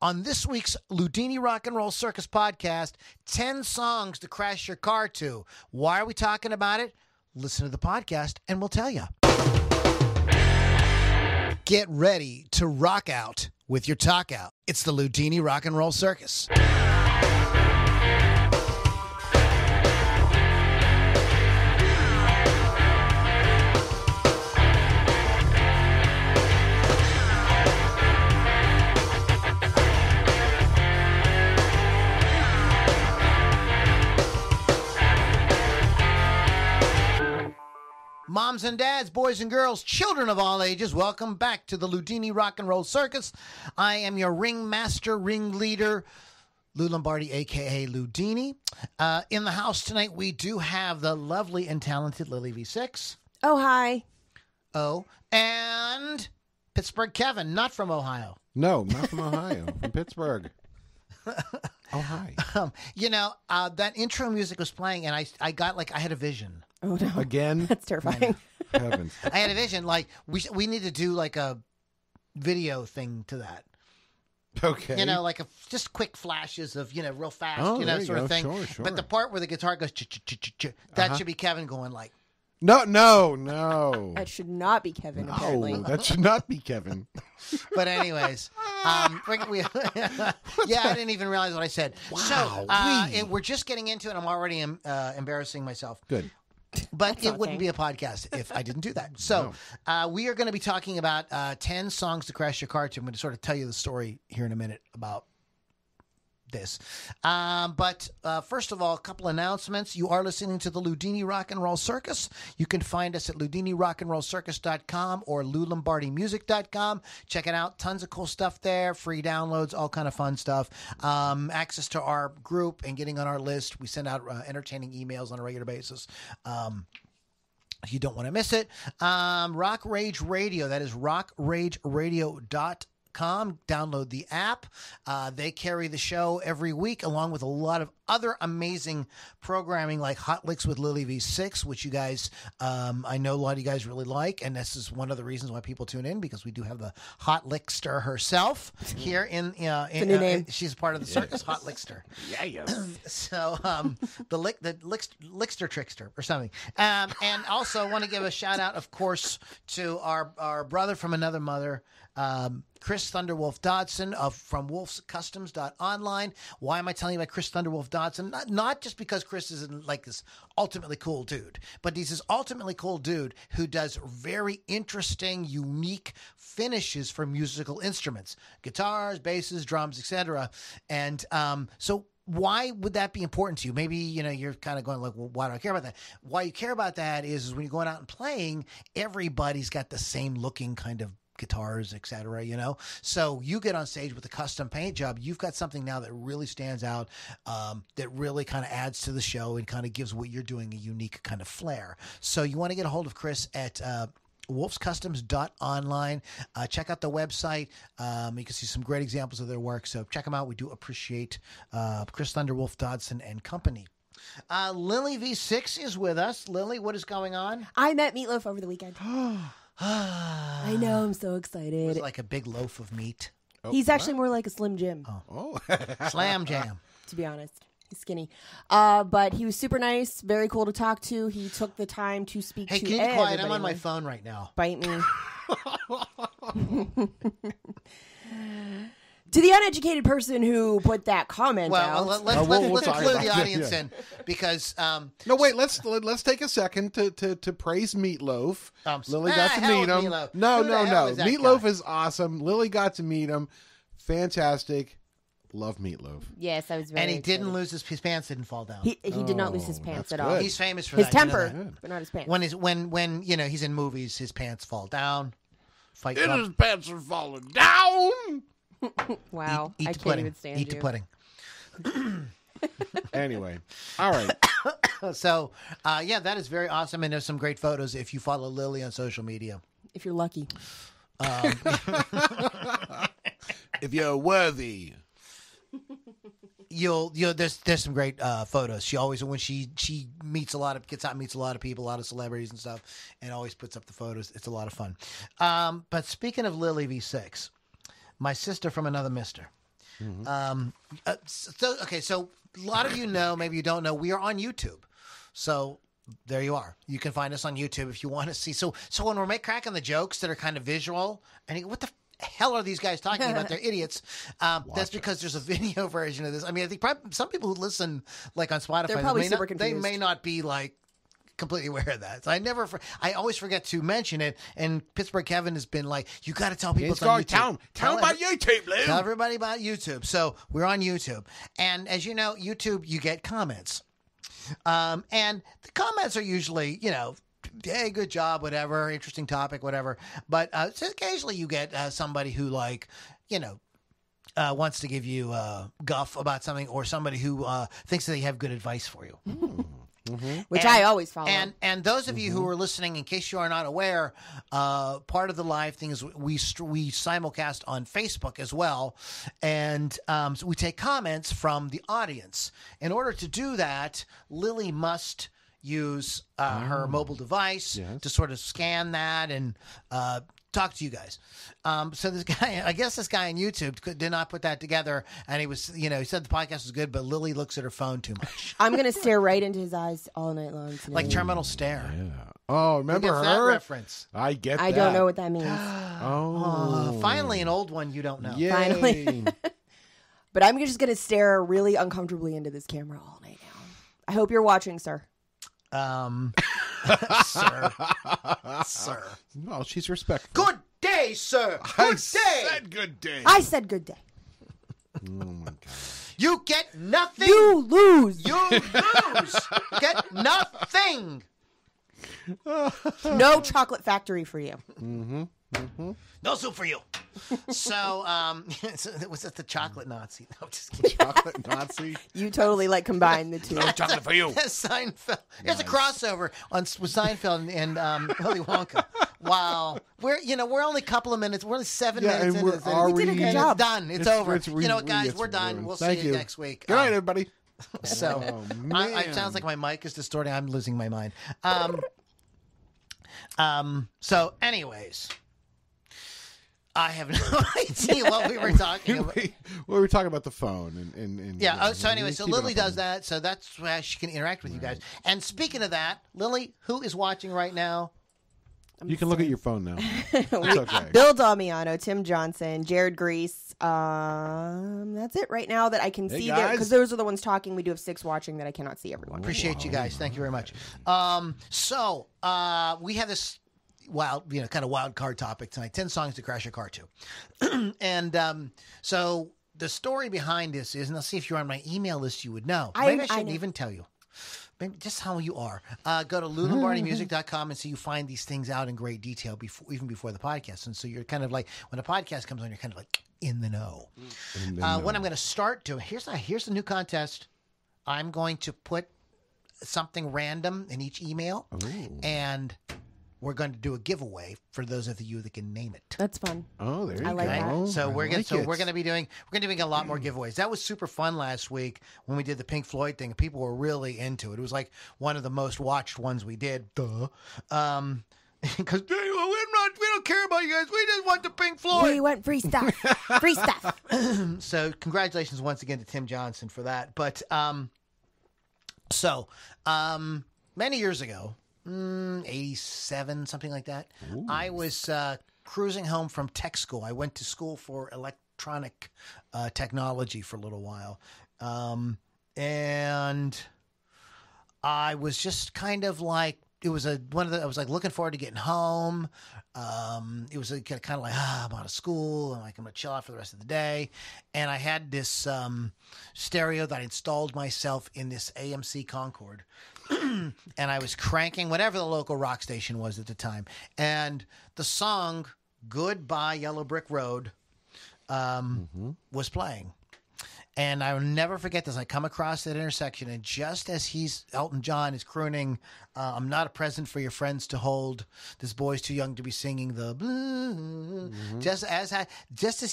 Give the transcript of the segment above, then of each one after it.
On this week's Loudini Rock and Roll Circus podcast, 10 songs to crash your car to. Why are we talking about it? Listen to the podcast and we'll tell you. Get ready to rock out with your talk out. It's the Loudini Rock and Roll Circus. Moms and dads, boys and girls, children of all ages, welcome back to the Loudini Rock and Roll Circus. I am your ringmaster, ringleader, Lou Lombardi, a.k.a. Loudini. In the house tonight, we do have the lovely and talented Lily V6. Oh, hi. Oh, and Pittsburgh Kevin, not from Ohio. No, not from Ohio, from Pittsburgh. Oh, hi. That intro music was playing, and I had a vision. Oh, no. Again? That's terrifying. Heavens. I had a vision. Like, we need to do, like, a video thing to that. Okay. Just quick flashes of, real fast, sort of thing. Sure. But the part where the guitar goes, that should be Kevin going like. No. That should not be Kevin, apparently. No, that should not be Kevin. But anyways, I didn't even realize what I said. Wow. So we're just getting into it. I'm already embarrassing myself. Good. But it wouldn't be a podcast if I didn't do that. So we are going to be talking about 10 songs to crash your car to. I'm going to sort of tell you the story here in a minute about this. But first of all, a couple announcements. You are listening to the Loudini Rock and Roll Circus. You can find us at LoudiniRockandRollCircus.com or LouLombardiMusic.com. Check it out. Tons of cool stuff there. Free downloads, all kind of fun stuff. Access to our group and getting on our list. We send out entertaining emails on a regular basis. You don't want to miss it. Rock Rage Radio. That is rockrageradio.com. Download the app. They carry the show every week along with a lot of other amazing programming like Hot Licks with Lily V6, which you guys, I know a lot of you guys really like. And this is one of the reasons why people tune in, because we do have the Hot Lickster herself here in she's part of the circus, Hot Lickster. Yeah. So the Lickster Trickster or something. And also want to give a shout out, of course, to our brother from another mother, Chris Thunderwolf Dodson from wolfscustoms.online. Why am I telling you about Chris Thunderwolf Dodson? Not just because Chris is like this ultimately cool dude, but he's this ultimately cool dude who does very interesting, unique finishes for musical instruments, guitars, basses, drums, etc. And so why would that be important to you? Maybe, you're kind of going like, well, why do I care about that? Why you care about that is when you're going out and playing, everybody's got the same looking kind of guitars, etc. So you get on stage with a custom paint job, you've got something now that really stands out, that really kind of adds to the show and kind of gives what you're doing a unique kind of flair. So you want to get a hold of Chris at wolfscustoms.online. Check out the website. You can see some great examples of their work. So check them out. We do appreciate Chris Thunderwolf Dodson and company. Lily V6 is with us. Lily, what is going on? I met Meatloaf over the weekend. I know, I'm so excited. It was like a big loaf of meat. He's actually more like a Slim Jim. Oh. Slam Jam. To be honest. He's skinny. But he was super nice, very cool to talk to. He took the time to speak to everybody. Hey, can you be quiet? I'm on my phone right now. Bite me. To the uneducated person who put that comment out. Well, let's include the audience in, because no, wait. Let's take a second to praise Meatloaf. Lily got to meet him. Meatloaf. No. Meatloaf guy? is awesome. Lily got to meet him. Fantastic. Love Meatloaf. Yes, I was very. And he excited. didn't lose his pants. Didn't fall down. He did not lose his pants at all. He's famous for his that. temper, but not his pants. When he's in movies, his pants fall down. Fight Club. His pants are falling down. Wow, Eat I the can't pudding. even stand Eat you. the pudding. Anyway, all right. So, that is very awesome, and there's some great photos if you follow Lily on social media. If you're lucky. If you're worthy. There's some great photos. She always, when she gets out and meets a lot of people, a lot of celebrities and stuff, and always puts up the photos. It's a lot of fun. But speaking of Lily V6, my sister from another mister, So a lot of you know, maybe you don't know, we are on YouTube. So there you are. You can find us on YouTube if you want to see. So when we're cracking the jokes that are kind of visual, and you go, what the hell are these guys talking about? They're idiots. That's because there's a video version of this. I mean, I think probably some people who listen like on Spotify, they're probably super confused. They may not be like completely aware of that. So I always forget to mention it. And Pittsburgh Kevin has been like, you got to tell people it's on YouTube. Tell about YouTube, Lou. Tell everybody about YouTube. So we're on YouTube. And as you know, YouTube, you get comments. And the comments are usually, hey, good job, whatever, interesting topic, whatever. But so occasionally you get somebody who wants to give you guff about something, or somebody who thinks that they have good advice for you. Which I always follow. And those of you who are listening, in case you are not aware, part of the live thing is we simulcast on Facebook as well. And so we take comments from the audience. In order to do that, Lily must use her mobile device to sort of scan that and talk to you guys. So this guy, I guess this guy on YouTube did not put that together, and he was, he said the podcast was good, but Lily looks at her phone too much. I'm going to stare right into his eyes all night long tonight. Like Terminal Stare. Yeah. Oh, remember her? That reference? I get that. I don't know what that means. Finally, an old one you don't know. Yay. Finally. But I'm just going to stare really uncomfortably into this camera all night now. I hope you're watching, sir. Sir. Well, she's respectful. Good day, sir. Good day. I said good day. I said good day. Oh, my God. You get nothing. You lose. You lose. Get nothing. No chocolate factory for you. No soup for you. So, was it the chocolate Nazi? No, just kidding. Chocolate Nazi? You totally combined the two. No chocolate for you. Seinfeld. There's a crossover with Seinfeld and Willy Wonka. Wow. We're only a couple of minutes. We're only 7 minutes into this. We did a good job. It's done. It's over. You know what, guys? We're done. We'll see you next week. Good night, everybody. So, it sounds like my mic is distorting. I'm losing my mind. So, anyways, I have no idea what we were talking about. We were talking about the phone. And yeah. So anyway, so Lily does that. So that's how she can interact with you guys. And speaking of that, Lily, who is watching right now? You can look at your phone now. It's okay. Bill Damiano, Tim Johnson, Jared Grease. That's it right now that I can see there, because those are the ones talking. We do have 6 watching that I cannot see everyone. Appreciate you guys. Thank you very much. So we have this kind of wild card topic tonight. 10 songs to crash your car to. And so the story behind this is, and I'll see if you're on my email list, you would know. Maybe I shouldn't even tell you. Maybe just how you are. Go to LouLombardiMusic.com and so you find these things out in great detail even before the podcast. And so you're kind of like, when a podcast comes on, you're kind of like in the know. What I'm going to start doing, here's the new contest. I'm going to put something random in each email. And we're going to do a giveaway for those of you that can name it. That's fun. Oh, there you go. I like that. So we're going to be doing a lot more giveaways. That was super fun last week when we did the Pink Floyd thing. People were really into it. It was like one of the most watched ones we did. Duh. Because we don't care about you guys. We just want the Pink Floyd. We want free stuff. Free stuff. So congratulations once again to Tim Johnson for that. But many years ago, 87, something like that. Ooh. I was cruising home from tech school. I went to school for electronic technology for a little while. And I was just kind of like, it was I was like looking forward to getting home. It was kind of like, I'm out of school. I'm going to chill out for the rest of the day. And I had this stereo that I installed myself in this AMC Concorde. And I was cranking whatever the local rock station was at the time. And the song Goodbye Yellow Brick Road was playing. And I will never forget this. I come across that intersection, and just as Elton John is crooning, I'm not a present for your friends to hold. This boy's too young to be singing the blues. Just as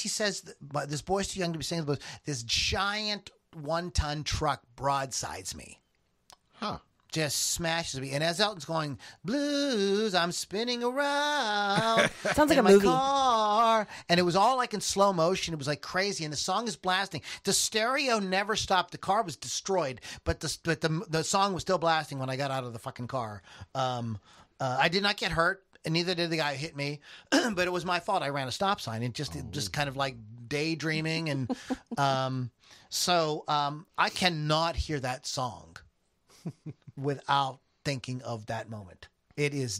he says, this boy's too young to be singing the blues, this giant 1-ton truck broadsides me. Huh. just smashes me. And as Elton's going, blues, I'm spinning around. Sounds like in a movie. my car. And it was all like in slow motion. It was like crazy. And the song is blasting. The stereo never stopped. The car was destroyed, but the song was still blasting when I got out of the fucking car. I did not get hurt. And neither did the guy who hit me, but it was my fault. I ran a stop sign and just kind of like daydreaming. And so I cannot hear that song without thinking of that moment. It is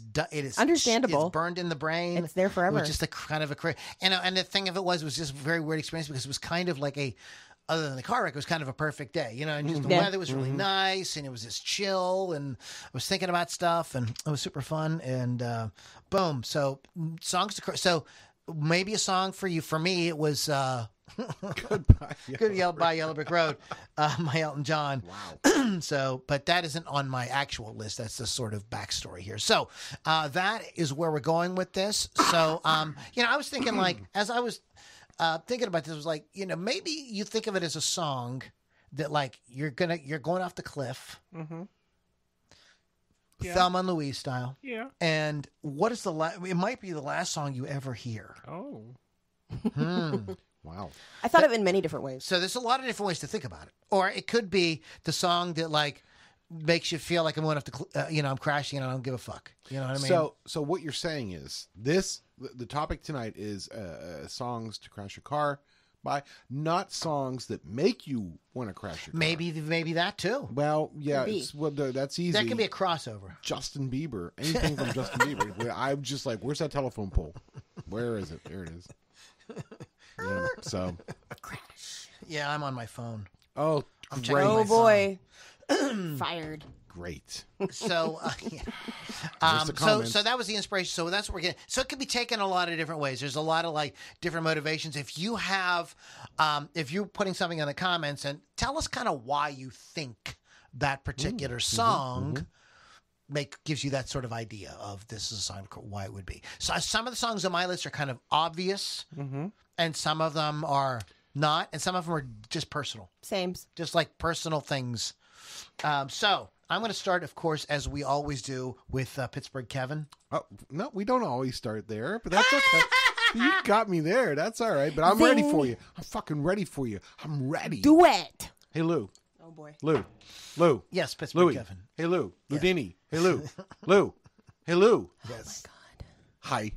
understandable. It's burned in the brain. It's there forever. It was just a kind of a and the thing of it was just a very weird experience because it was kind of like other than the car wreck, it was kind of a perfect day, and just the weather was really nice, and it was just chill, and I was thinking about stuff, and it was super fun, and boom. So so maybe a song for you. For me, it was Goodbye Yellow Brick Road, my Elton John. Wow. But that isn't on my actual list. That's the sort of backstory here. So that is where we're going with this. So I was thinking as I was thinking about this, was like, maybe you think of it as a song that you're going off the cliff, Thelma and Louise style. Yeah. And what is it might be the last song you ever hear. Oh. Wow. I thought of it in many different ways. So there's a lot of different ways to think about it. Or it could be the song that makes you feel like I'm going off the, I'm crashing and I don't give a fuck. You know what I mean? So what you're saying is the topic tonight is songs to crash your car by, not songs that make you want to crash your car. Maybe that too. Well, yeah, that's easy. That can be a crossover. Justin Bieber, anything from Justin Bieber. I'm just like, where's that telephone pole? Where is it? There it is. Yeah, so crash. Yeah, I'm on my phone. Oh, I'm great. Oh boy. Fired. Great. So, so that was the inspiration. So that's what we're getting. So it could be taken a lot of different ways. There's a lot of different motivations. If you have, if you're putting something in the comments and tell us kind of why you think that particular song gives you that sort of idea of this is a song, why it would be. So some of the songs on my list are kind of obvious, and some of them are not, and some of them are just personal. Same. Just like personal things. So I'm going to start, of course, as we always do, with Pittsburgh Kevin. Oh, no, we don't always start there, but that's okay. You got me there. That's all right, but I'm ready for you. I'm fucking ready for you. I'm ready. Duet. Hey, Lou. Oh, boy. Lou. Yes, Pittsburgh Louie. Kevin. Hey, Lou. Yes. Loudini. Hey, Lou. Lou. Hey, Lou. Yes. Oh, my God. Hi.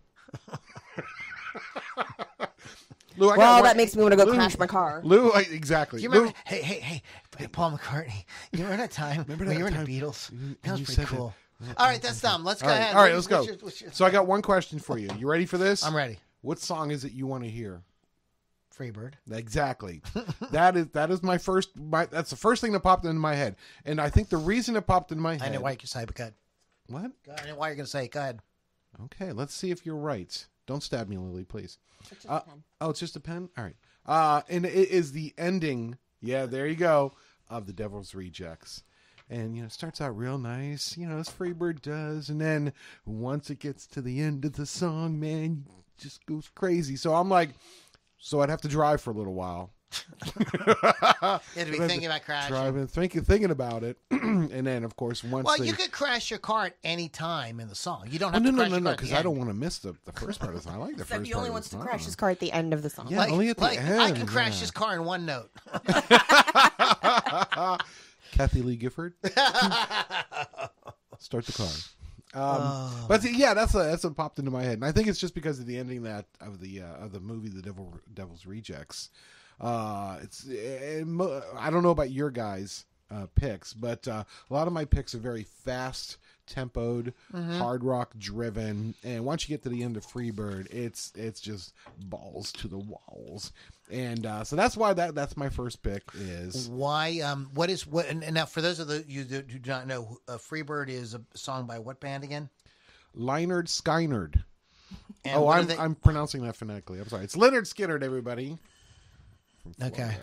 Lou, that makes me want to go crash my car. Lou, exactly. Do you remember? Hey, Paul McCartney. You remember that time when you were in the Beatles? That was pretty cool. All right, that's dumb. Let's go ahead. All right, let's go. So I got one question for you. You ready for this? I'm ready. What song is it you want to hear? Freebird. Exactly. That's the first thing that popped into my head. And I think the reason it popped in my head. I know why you're going to say, but go ahead. What? I know why you're going to say it. Go ahead. Okay, let's see if you're right. Don't stab me, Lily, please. It's just a pen. Oh, it's just a pen? All right. And it is the ending, there you go, of The Devil's Rejects. And, it starts out real nice, as Freebird does. And then once it gets to the end of the song, man, it just goes crazy. So I'm like, I'd have to drive for a little while. You had to be thinking about crashing. Driving, thinking about it. And then, of course, you could crash your car at any time in the song. You don't have to crash your car. No, because I don't want to miss the first part of the song. I like the first part. He only wants to crash his car at the end of the song. Yeah, only at the end. I can crash his car in one note. Kathy Lee Gifford. Start the car. But yeah, that's what popped into my head, and I think it's just because of the ending of the movie, The Devil's Rejects. I don't know about your guys' picks, but a lot of my picks are very fast tempoed, hard rock driven, and once you get to the end of Freebird, it's just balls to the walls. And so that's why that's my first pick. Is why and now for those of you who do not know, Freebird is a song by what band again? Lynyrd Skynyrd. And I'm pronouncing that phonetically. I'm sorry. It's Lynyrd Skynyrd, everybody. Okay.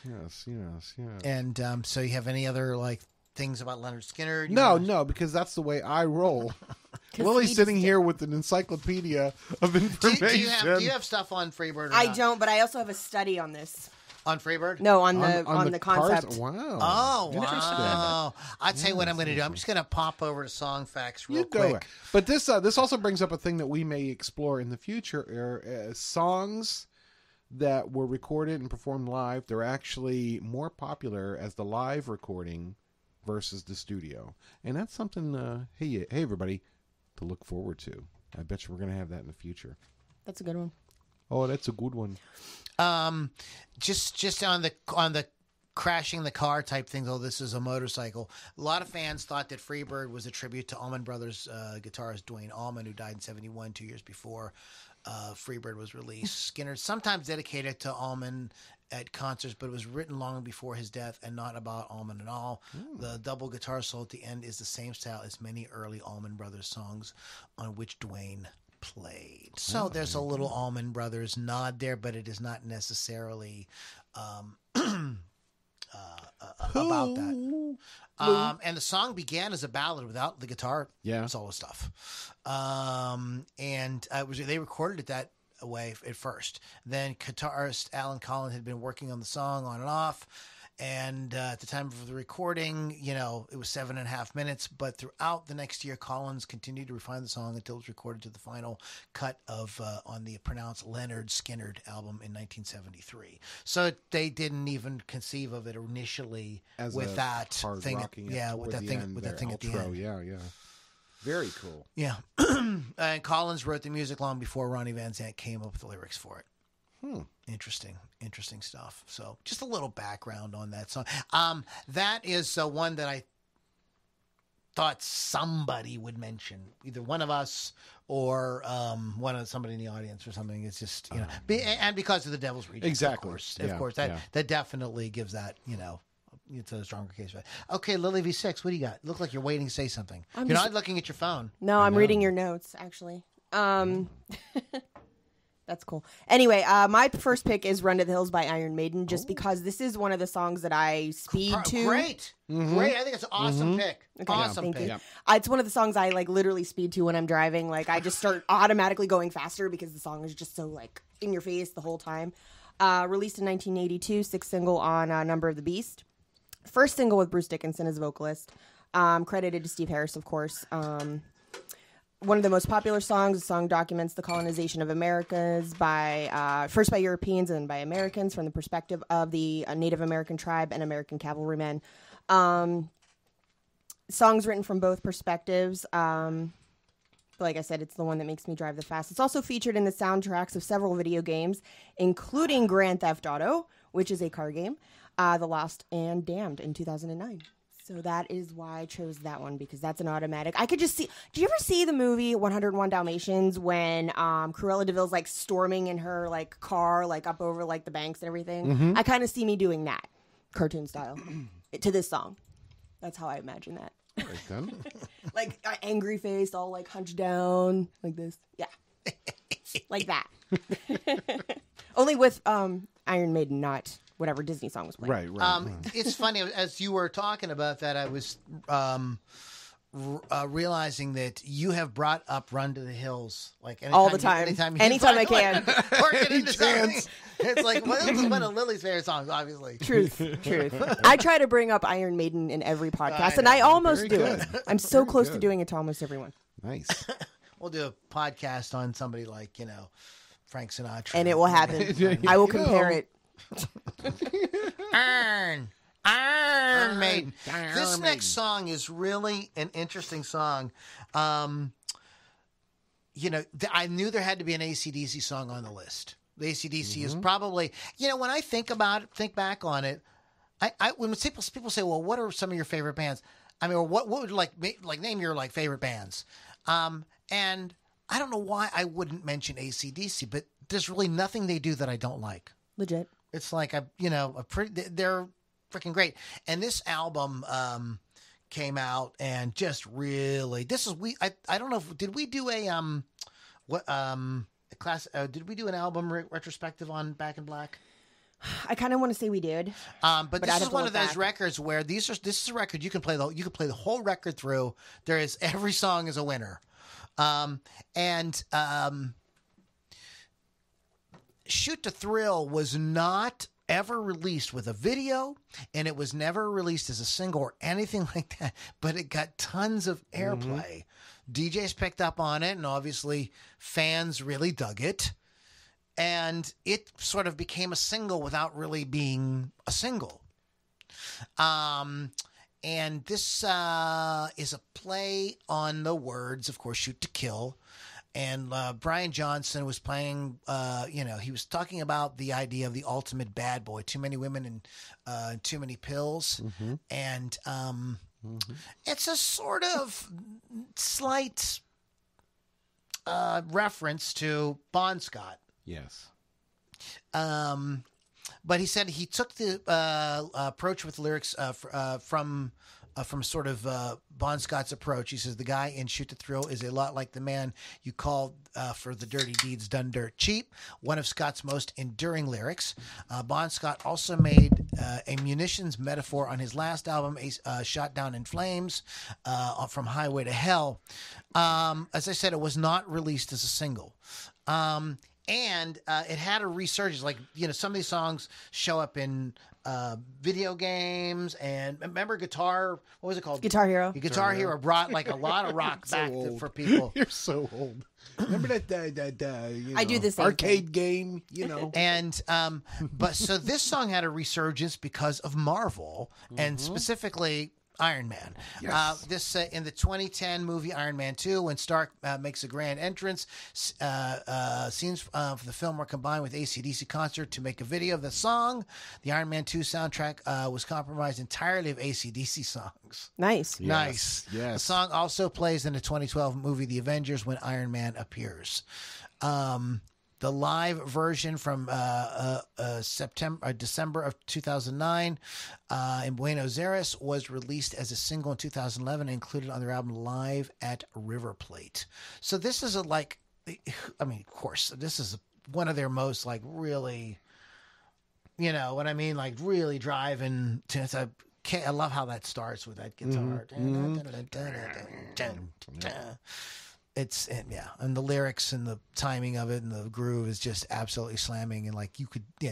Yes. And so you have any other things about Lynyrd Skynyrd? No, because that's the way I roll. Lily's sitting here with an encyclopedia of information. Do you have stuff on Freebird? I don't, but I also have a study on this. On Freebird? No, on the concept. Cars? Wow. Oh, wow. I'll tell you what I'm going to do. I'm just going to pop over to Song Facts real quick. But this also brings up a thing that we may explore in the future. Songs that were recorded and performed live, they're actually more popular as the live recording versus the studio. And that's something, hey everybody, to look forward to. I bet you we're going to have that in the future. That's a good one. Oh, that's a good one. Just on the crashing the car type thing, though this is a motorcycle. A lot of fans thought that Freebird was a tribute to Allman Brothers guitarist Duane Allman, who died in 1971, 2 years before Freebird was released. Skinner sometimes dedicated to Allman at concerts, but it was written long before his death and not about Allman at all. The double guitar solo at the end is the same style as many early Allman Brothers songs on which Duane played. So there's a little Allman Brothers nod there, but it is not necessarily about that. And the song began as a ballad without the guitar solo stuff. They recorded it that way at first. Then guitarist Alan Collins had been working on the song on and off. And at the time of the recording, it was 7.5 minutes. But throughout the next year, Collins continued to refine the song until it was recorded to the final cut of on the pronounced Leonard Skinnerd album in 1973. So they didn't even conceive of it initially as with that thing. With that thing at the end. Yeah. Very cool. Yeah. And Collins wrote the music long before Ronnie Van Zant came up with the lyrics for it. Interesting stuff. So just a little background on that song. That is one that I thought somebody would mention, either one of us or somebody in the audience or something. It's just, and because of the Devil's Rejects, exactly. Of course, that definitely gives that, it's a stronger case. Okay, Lily V6, what do you got? Look like you're waiting to say something. You're not looking at your phone. No, I'm reading your notes, actually. That's cool. Anyway, my first pick is Run to the Hills by Iron Maiden, just because this is one of the songs that I speed to. Great. Great. I think it's an awesome pick. Okay, awesome pick. You. It's one of the songs I literally speed to when I'm driving. Like, I just start automatically going faster because the song is just so in your face the whole time. Released in 1982, sixth single on Number of the Beast. First single with Bruce Dickinson as vocalist. Credited to Steve Harris, of course. One of the most popular songs. The song documents the colonization of Americas first by Europeans and then by Americans from the perspective of the Native American tribe and American cavalrymen. Songs written from both perspectives. Like I said, it's the one that makes me drive the fastest. It's also featured in the soundtracks of several video games, including Grand Theft Auto, which is a car game, The Lost and Damned in 2009. So that is why I chose that one, because that's an automatic. I could just see. Do you ever see the movie 101 Dalmatians when Cruella de Vil's storming in her car up over the banks and everything? Mm-hmm. I kind of see me doing that, cartoon style, to this song. That's how I imagine that. Right then. Angry face, all hunched down like this. Yeah, like that. Only with Iron Maiden, not whatever Disney song was playing. Right. It's funny, as you were talking about that, I was realizing that you have brought up Run to the Hills all the time. Anytime I can. Work it into something. It's this is one of Lily's favorite songs, obviously. Truth. I try to bring up Iron Maiden in every podcast, and I almost do it. I'm so close to doing it to almost everyone. Nice. We'll do a podcast on somebody like, Frank Sinatra. And it will happen. I will compare it. Iron Maiden. This next song is really an interesting song. I knew there had to be an AC/DC song on the list. The AC/DC is probably, when I think back on it, when people say, well, what are some of your favorite bands? I mean, or what would name your favorite bands? And I don't know why I wouldn't mention AC/DC, but there's really nothing they do that I don't like. Legit. It's they're freaking great. And this album came out and just really, I don't know, did we do did we do an album retrospective on Back in Black? I kind of want to say we did. But this is one of those records where this is a record you can play the whole record through. Every song is a winner. Shoot to Thrill was not ever released with a video, and it was never released as a single or anything like that, but it got tons of airplay. DJs picked up on it, and obviously fans really dug it. And it sort of became a single without really being a single. And this is a play on the words, of course, Shoot to Kill. And Brian Johnson was playing, he was talking about the idea of the ultimate bad boy, too many women and too many pills. And it's a sort of slight reference to Bon Scott. Yes. But he said he took the approach with lyrics from sort of Bon Scott's approach. He says the guy in Shoot to Thrill is a lot like the man you called for the dirty deeds done dirt cheap, one of Scott's most enduring lyrics. Bon Scott also made a munitions metaphor on his last album, Shot Down in Flames, from Highway to Hell. As I said, it was not released as a single. And it had a resurgence. Like, some of these songs show up in video games. And remember what was it called? Guitar Hero. Guitar Hero brought like a lot of rock back for people. You're so old. Remember that I do the same arcade game, And but so this song had a resurgence because of Marvel and specifically Iron Man. Yes. This in the 2010 movie Iron Man 2, when Stark makes a grand entrance, scenes for the film were combined with AC/DC concert to make a video of the song. The Iron Man 2 soundtrack was comprised entirely of AC/DC songs. Nice. Yes. Nice. Yes. The song also plays in the 2012 movie The Avengers when Iron Man appears. The live version from December of 2009 in Buenos Aires was released as a single in 2011 and included on their album Live at River Plate. So this is of course, this is one of their most really, what I mean, like really driving to. I love how that starts with that guitar. And the lyrics and the timing of it and the groove is just absolutely slamming, and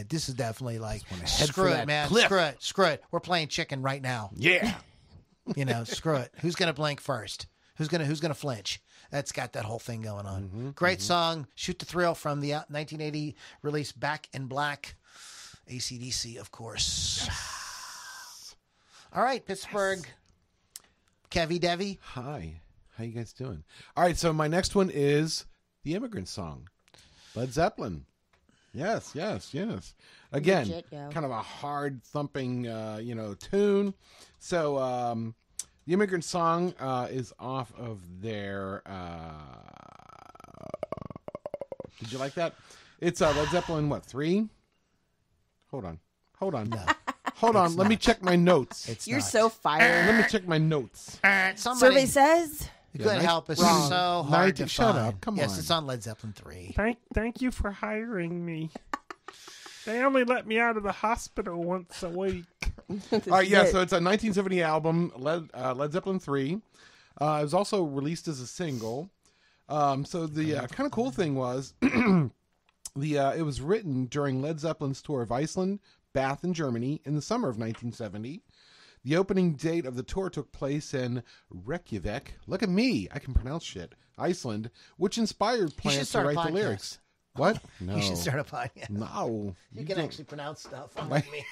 this is definitely screw it, man, screw it. We're playing chicken right now. Yeah. Screw it. Who's gonna blink first? Who's gonna flinch? That's got that whole thing going on. Great song, Shoot to Thrill from the 1980 release Back in Black, AC/DC, of course. Yes. All right, Pittsburgh. Yes. Kevy Devi. Hi. How you guys doing? All right, so my next one is The Immigrant Song, Led Zeppelin. Yes. Again, Legit, yo. Kind of a hard thumping, tune. So The Immigrant Song is off of their. Did you like that? It's Led Zeppelin. 3? Hold on. No. Hold on. Let me check my notes. You're so fired. Let me check my notes. Survey says. You couldn't help. It's wrong. so hard to Shut find. up. Come yes, on. it's on Led Zeppelin 3. Thank you for hiring me. They only let me out of the hospital once a week. All right, yeah, so it's a 1970 album, Led Zeppelin 3. It was also released as a single. So the kind of cool thing was it was written during Led Zeppelin's tour of Iceland, Bath, and Germany in the summer of 1970. The opening date of the tour took place in Reykjavik. Look at me. I can pronounce shit. Iceland, which inspired plans to write the lyrics. What? No. You should start a podcast. No. You can actually pronounce stuff. Unlike me.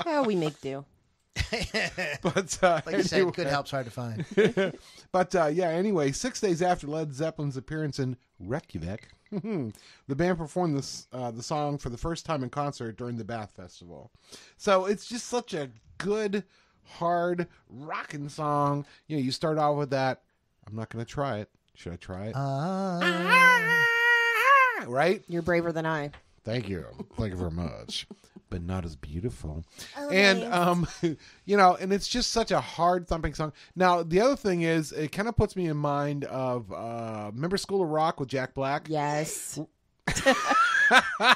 Oh, we make do. But like you said, good help's hard to find. But anyway, 6 days after Led Zeppelin's appearance in Reykjavik, the band performed the song for the first time in concert during the Bath Festival. So it's just such a good, hard, rocking song. You start out with that. I'm not going to try it. Should I try it? Right? You're braver than I. Thank you. Thank you very much. But not as beautiful. Oh, and, nice. and it's just such a hard thumping song. Now, the other thing is, it kind of puts me in mind of, remember School of Rock with Jack Black? Yes.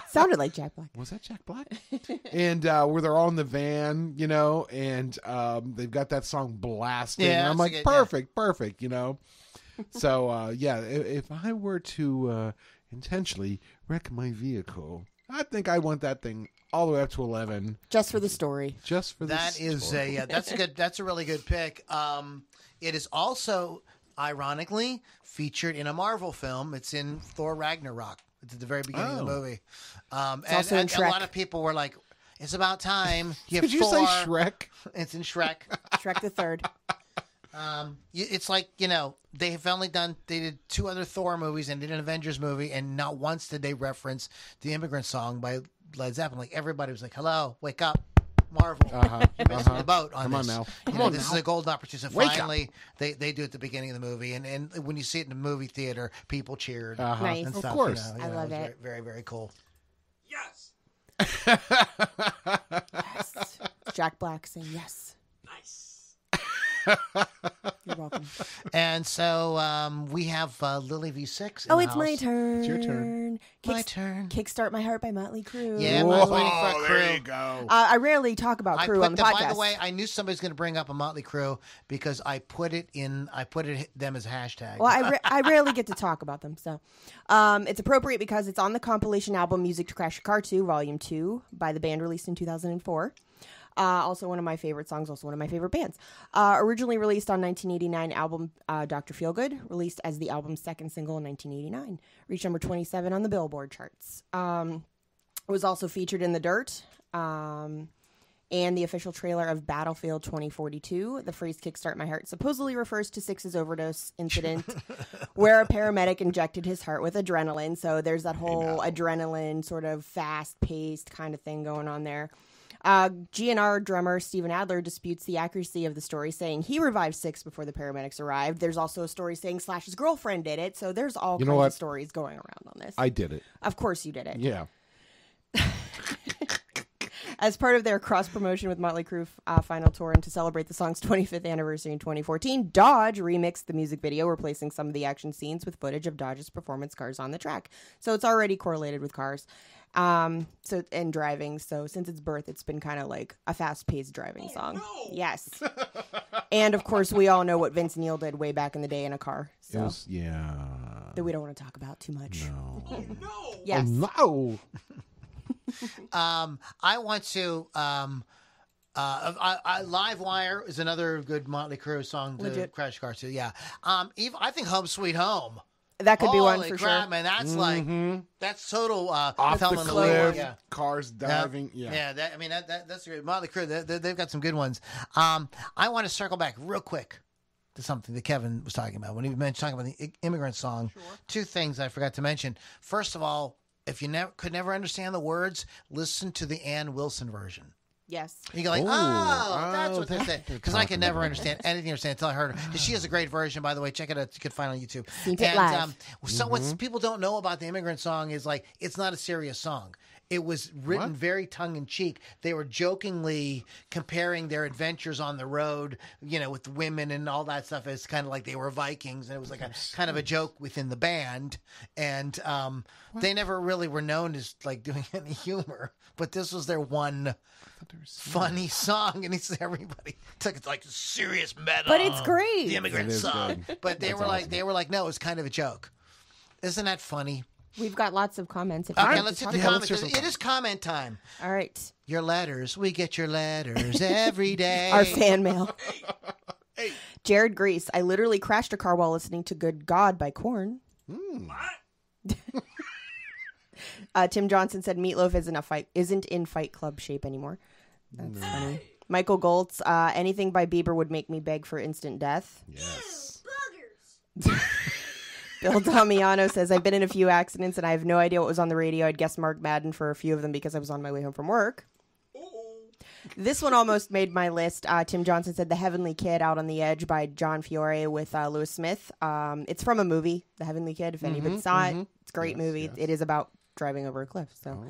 Sounded like Jack Black. Was that Jack Black? And where they're all in the van, and they've got that song blasting. Yeah, and I'm like, good, perfect. So, if I were to intentionally wreck my vehicle, I think I want that thing all the way up to 11. Just for the story. Just for That is that's a really good pick. It is also ironically featured in a Marvel film. It's in Thor Ragnarok. It's at the very beginning of the movie. And also in a Shrek. lot of people were like, "It's about time." Did you say Shrek? It's in Shrek. Shrek the Third. It's like, they did 2 other Thor movies and did an Avengers movie, and not once did they reference the Immigrant Song by Led Zeppelin. Like, everybody was like, "Hello, wake up, Marvel. You're missing the boat on Come this." on now. This is a golden opportunity. So finally, they do it at the beginning of the movie, and when you see it in the movie theater, people cheered. Nice. And Of stuff, course. I love was it. Very, very cool. Yes. Yes. Jack Black saying yes. Nice. You're welcome. And so we have Lily V6. Oh, it's my turn. It's your turn. My turn. Kickstart My Heart by Motley Crue. Yeah, I was waiting for a there Crew. you go. I rarely talk about Crue on the podcast. By the way, I knew somebody was going to bring up a Motley Crue because I put it them as a hashtag. Well, I rarely get to talk about them, so it's appropriate because it's on the compilation album Music to Crash Your Car 2, Volume 2, by the band, released in 2004. Also one of my favorite songs, also one of my favorite bands. Originally released on 1989 album Dr. Feelgood, released as the album's second single in 1989. Reached number 27 on the Billboard charts. It was also featured in The Dirt and the official trailer of Battlefield 2042. The phrase "Kickstart My Heart" supposedly refers to Six's overdose incident where a paramedic injected his heart with adrenaline. So there's that whole adrenaline sort of fast-paced kind of thing going on there. GNR drummer Steven Adler disputes the accuracy of the story, saying he revived Six before the paramedics arrived. There's also a story saying Slash's girlfriend did it, so there's all kinds of stories going around on this. I did it. Of course you did it. Yeah. As part of their cross-promotion with Motley Crue final tour and to celebrate the song's 25th anniversary in 2014, Dodge remixed the music video, replacing some of the action scenes with footage of Dodge's performance cars on the track. So it's already correlated with cars and driving. So since its birth, it's been kind of like a fast-paced driving song. No. Yes. And, of course, we all know what Vince Neil did way back in the day in a car. So that we don't want to talk about too much. No. Oh, no. Yes. Oh, no. I want to. Live Wire is another good Motley Crue song to Legit. Crash Car 2. Yeah. I think Home Sweet Home. That could be one for crap, sure. man! That's like that's total Off the telling cliff, yeah. cars diving. Yeah. That's great. Motley Crue. They've got some good ones. I want to circle back real quick to something that Kevin was talking about when he talking about the Immigrant Song. Sure. 2 things I forgot to mention. First of all, if you could never understand the words, listen to the Ann Wilson version. Yes. You go like, that's what they said. Because I could never understand anything you're saying until I heard her. She has a great version, by the way. Check it out. You can find it on YouTube. Live. So what people don't know about the Immigrant Song is like, it's not a serious song. It was written very tongue-in-cheek. They were jokingly comparing their adventures on the road, with women and all that stuff. It's kind of like they were Vikings, and it was like a kind of a joke within the band. And they never really were known as like doing any humor. But this was their one funny song, and everybody took it like serious metal. But it's great. The Immigrant Song. Good. But they were like, no, it was kind of a joke. Isn't that funny? We've got lots of comments. Okay, let's hit the comments. hear some It is comment time. All right. Your letters. We get your letters every day. Our fan mail. Jared Grease. I literally crashed a car while listening to Good God by Korn. Tim Johnson said Meatloaf isn't in Fight Club shape anymore. That's funny. Michael Goltz. Anything by Bieber would make me beg for instant death. Yes. Bill Damiano says, I've been in a few accidents and I have no idea what was on the radio. I'd guess Mark Madden for a few of them because I was on my way home from work. This one almost made my list. Tim Johnson said The Heavenly Kid, Out on the Edge by John Fiore with Lewis Smith. It's from a movie, The Heavenly Kid, if anybody saw it. It's a great movie. Yes. It is about driving over a cliff. So,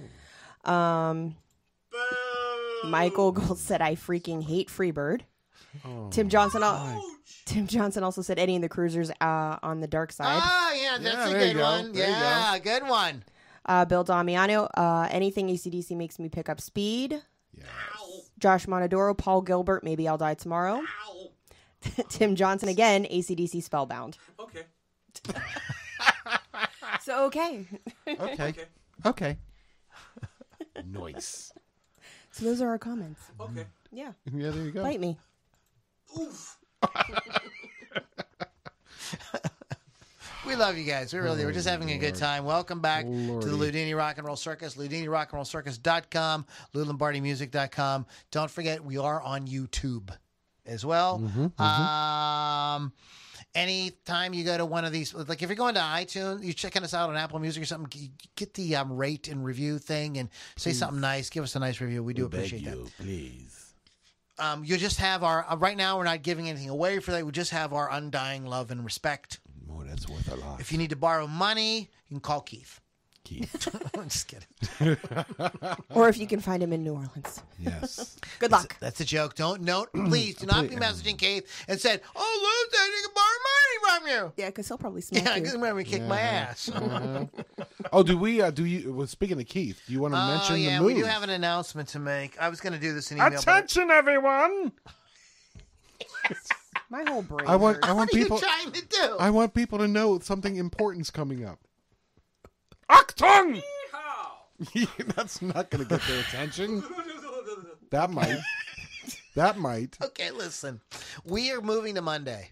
Michael Gold said, I freaking hate Freebird. Tim Johnson also said Eddie and the Cruisers on the Dark Side. Oh, yeah, that's a good one. Yeah, good one. Bill Damiano, anything AC/DC makes me pick up speed. Yes. Josh Monodoro, Paul Gilbert, Maybe I'll Die Tomorrow. Tim Johnson again, AC/DC Spellbound. Okay. So, okay. Okay. Nice. So those are our comments. Okay. Yeah. Yeah, there you go. Bite me. Oof. We love you guys. We're just having a good time. Welcome back to the Loudini Rock and Roll Circus. LoudiniRockandRollCircus.com, LouLombardiMusic.com. Don't forget, we are on YouTube as well. Anytime you go to one of these, like if you're going to iTunes, you're checking us out on Apple Music or something, you get the rate and review thing and say something nice. Give us a nice review. We do appreciate that. Please. You just have our, right now we're not giving anything away for that. We just have our undying love and respect. Oh, that's worth a lot. If you need to borrow money, you can call Keith. I'm just kidding. Or if you can find him in New Orleans. Yes. Good luck. That's a joke. Please do not be messaging Keith and said, "Oh, Lou said you can borrow money from you." Yeah, because he'll probably smack Yeah, you. because remember he kicked my ass. Oh, do you? Well, speaking of Keith, do you want to mention the move? We do have an announcement to make. I was going to do this in email. Attention, everyone! My whole brain. I want What are people. you trying to do? I want people to know something important's coming up. Achtung! That's not going to get their attention. That might. That might. Okay, listen. We are moving to Monday.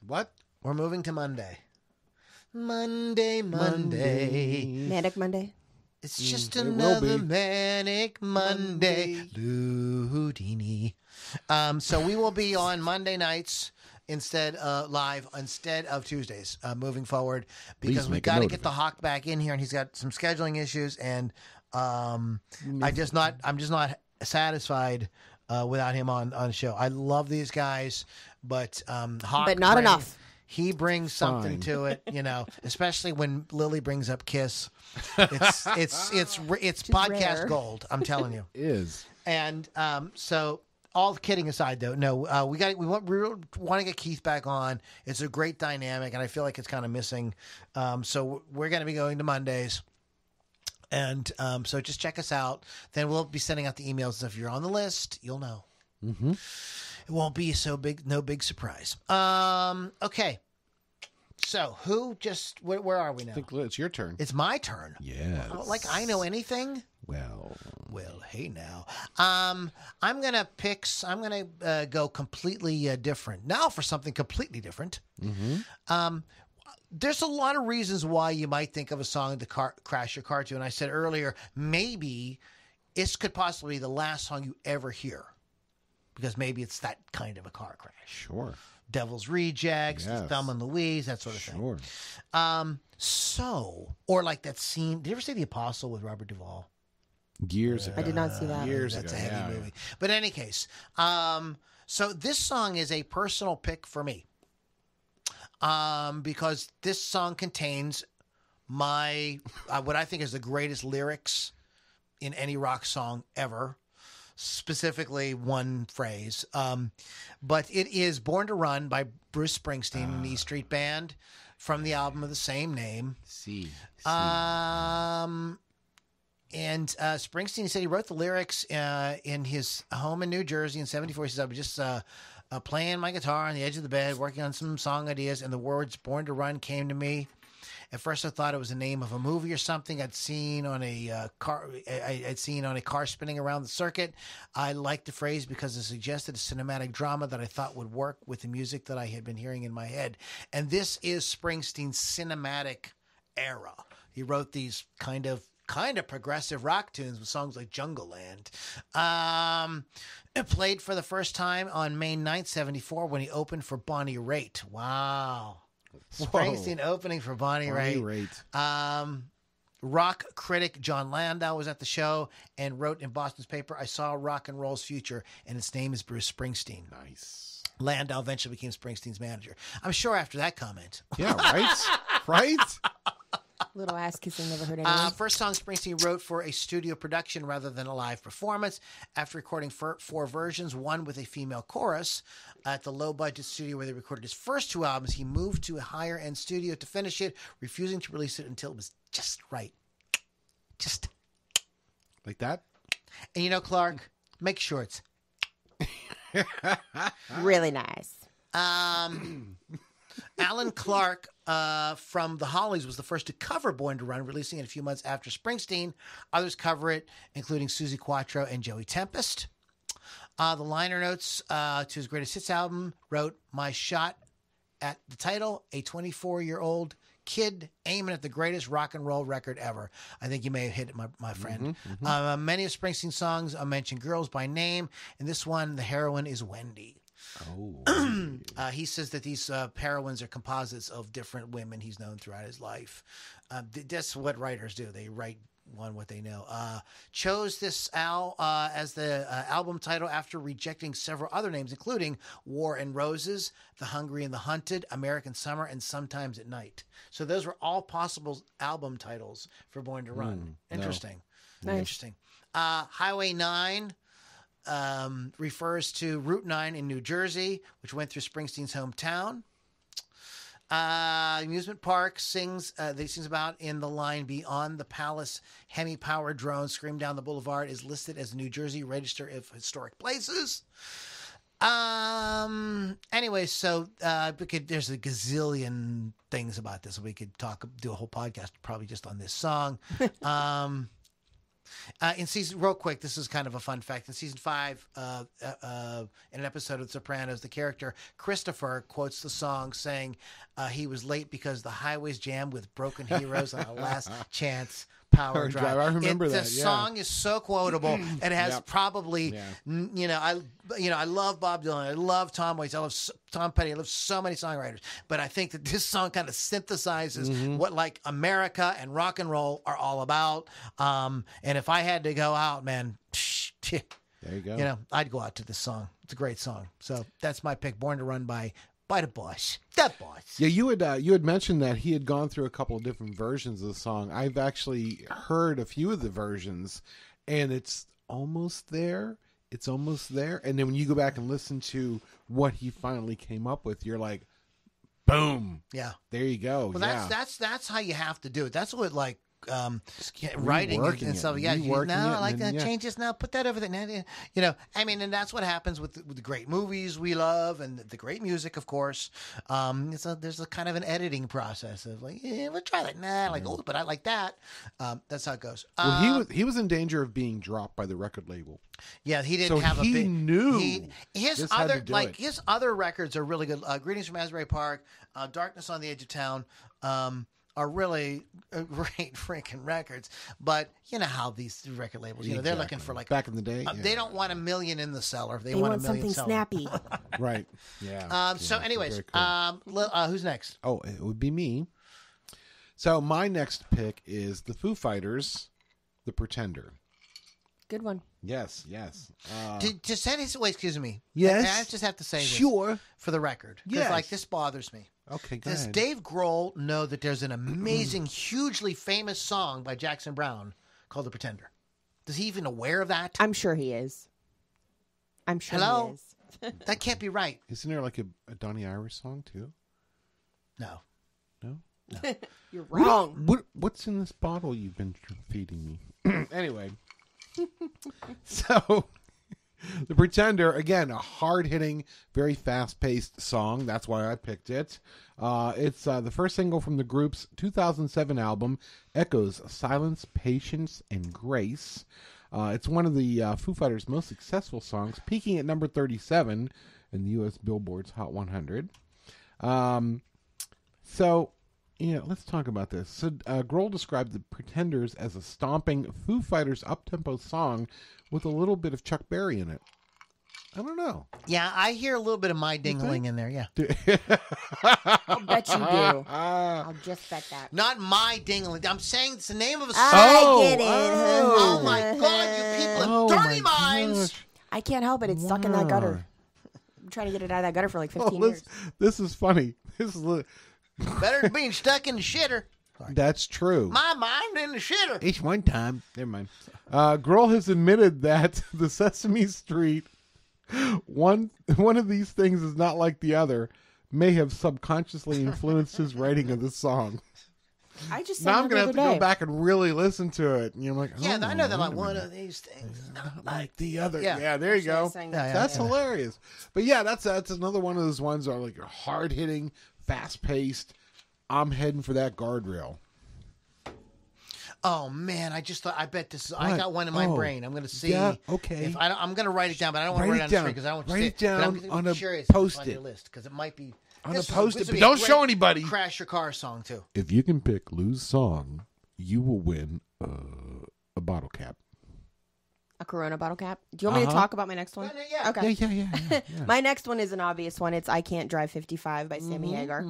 What? We're moving to Monday. Monday. Manic Monday. It's just it will another be. manic Monday. Loudini. So we will be on Monday nights live instead of Tuesdays moving forward because we've make a got to note get of the Hawk back in here and he's got some scheduling issues and I'm just not satisfied without him on the show. I love these guys, but Hawk, But not enough. He brings something Fine. to it, especially when Lily brings up Kiss. It's podcast rare. gold. I'm telling you. Is. And so, all kidding aside, though, no, we want to get Keith back on. It's a great dynamic, and I feel like it's kind of missing. So we're going to be going to Mondays. And so just check us out. Then we'll be sending out the emails. So if you're on the list, you'll know. Mm-hmm. It won't be no big surprise. Okay. So where are we now? I think it's your turn. It's my turn. Yes. Like I know anything? Well, hey now. I'm gonna go completely different now for something completely different. Mm-hmm. There's a lot of reasons why you might think of a song to crash your car to, and I said earlier maybe this could possibly be the last song you ever hear because maybe it's that kind of a car crash. sure. Devil's Rejects, Yes. Thelma and Louise, that sort of Sure. thing. Or like that scene. Did you ever see The Apostle with Robert Duvall? Years ago. I did not see that. Years That's ago. a heavy yeah. movie. But in any case, so this song is a personal pick for me. Because this song contains my what I think is the greatest lyrics in any rock song ever. Specifically one phrase. But it is Born to Run by Bruce Springsteen and the E Street Band from the album of the same name. See. And Springsteen said he wrote the lyrics in his home in New Jersey in 1974. He says, I was just playing my guitar on the edge of the bed, working on some song ideas, and the words Born to Run came to me. At first, I thought it was the name of a movie or something I'd seen on a car spinning around the circuit. I liked the phrase because it suggested a cinematic drama that I thought would work with the music that I had been hearing in my head. And this is Springsteen's cinematic era. He wrote these kind of progressive rock tunes with songs like Jungle Land. It played for the first time on May 9th, 1974 when he opened for Bonnie Raitt. Wow. Springsteen opening for Bonnie Raitt. Rock critic John Landau was at the show and wrote in Boston's paper, I saw rock and roll's future, and its name is Bruce Springsteen. Nice. Landau eventually became Springsteen's manager. I'm sure after that comment. Yeah, right? Right? Little ass kissing, never heard anyone. First song Springsteen wrote for a studio production rather than a live performance. After recording four versions, one with a female chorus, at the low-budget studio where they recorded his first two albums, he moved to a higher-end studio to finish it, refusing to release it until it was just right. Just Like that? And Clark, make sure it's Really nice. Alan Clark from the Hollies was the first to cover Born to Run, releasing it a few months after Springsteen. Others cover it, including Suzi Quatro and Joey Tempest. The liner notes to his greatest hits album wrote, "My shot at the title, a 24-year-old kid aiming at the greatest rock and roll record ever." I think you may have hit it, my friend. Many of Springsteen's songs mention girls by name. In this one, the heroine is Wendy. Oh. He says that these heroines are composites of different women he's known throughout his life. That's what writers do. They write what they know. Chose this as the album title after rejecting several other names, including War and Roses, The Hungry and the Hunted, American Summer, and Sometimes at Night. So those were all possible album titles for Born to Run. Interesting. Nice. Interesting. Highway 9 refers to Route 9 in New Jersey, which went through Springsteen's hometown. Amusement Park sings about in the line "Beyond the Palace, Hemi-powered drone scream down the boulevard" is listed as the New Jersey Register of Historic Places. Anyway, so there's a gazillion things about this. We could do a whole podcast probably just on this song. In season, real quick, this is kind of a fun fact. In season 5, in an episode of The Sopranos, the character Christopher quotes the song saying he was late because the highway's jammed with broken heroes on a last chance power drive. I remember that. The song is so quotable. It has probably, I love Bob Dylan. I love Tom Waits. I love Tom Petty. I love so many songwriters. But I think that this song kind of synthesizes what like America and rock and roll are all about. And if I had to go out, man, there you go. I'd go out to this song. It's a great song. So that's my pick, Born to Run by the Boss. The Boss. Yeah, you had mentioned that he had gone through a couple of different versions of the song. I've actually heard a few of the versions, and it's almost there. It's almost there. And then when you go back and listen to what he finally came up with, you're like, boom. Yeah. There you go. Well, that's how you have to do it. That's what writing and stuff. I like that. Change this now. Put that over there. And that's what happens with the great movies we love and the great music, of course. There's a kind of an editing process of like, we'll try that. But I like that. That's how it goes. Well, he was in danger of being dropped by the record label. Yeah, he didn't have he a big. Knew his other records are really good. Greetings from Asbury Park, Darkness on the Edge of Town. Are really great freaking records, but you know how these record labels, they're looking for like back in the day. They don't want $1 million in the cellar. They want $1 million something snappy. Right. Yeah. So, anyways, cool. Who's next? Oh, it would be me. So my next pick is the Foo Fighters, "The Pretender." Good one. Yes. Excuse me. Yes. I just have to say this. Sure. For the record. Because this bothers me. Okay, go Does ahead. Dave Grohl know that there's an amazing, hugely famous song by Jackson Browne called "The Pretender"? Is he even aware of that? I'm sure he is. He is. That can't be right. Isn't there like a Donny Irish song too? No. You're wrong. What's in this bottle you've been feeding me? Anyway. So, "The Pretender," again, a hard-hitting, very fast-paced song. That's why I picked it. It's the first single from the group's 2007 album, Echoes, Silence, Patience, and Grace. It's one of the Foo Fighters' most successful songs, peaking at number 37 in the U.S. Billboard's Hot 100. Let's talk about this. So, Grohl described "The Pretenders" as a stomping Foo Fighters up-tempo song with a little bit of Chuck Berry in it. I don't know. Yeah, I hear a little bit of my dingling in there, yeah. I'll bet you do. I'll just bet that. Not my dingling. I'm saying it's the name of a song. I get it. Oh, my God, you people have dirty minds. I can't help it. It's stuck in that gutter. I'm trying to get it out of that gutter for like 15 years. This is funny. This is better than being stuck in the shitter. Sorry. That's true. My mind in the shitter. Each one time. Never mind. Grohl has admitted that the Sesame Street, one of these things is not like the other, may have subconsciously influenced his writing of the song. I just now I'm going to have to go back and really listen to it. And you're like, I know that like one of these things is not like the other. Yeah, there you go. Yeah, that's hilarious. But yeah, that's another one of those ones that are like hard hitting, fast paced. I'm heading for that guardrail. Oh man, I bet this. I got one in my brain. I'm going to see. Yeah, okay. If I'm going to write it down, but I don't want to write it on the screen because I don't want to write see it down I'm on a curious post-it. on your list because it might be On a this post-it, would but be a don't great show anybody. Crash your car song too. If you can pick Lou's song, you will win a bottle cap. A Corona bottle cap. Do you want me to talk about my next one? Yeah. Okay. Yeah. My next one is an obvious one. It's I Can't Drive 55 by Sammy Hagar.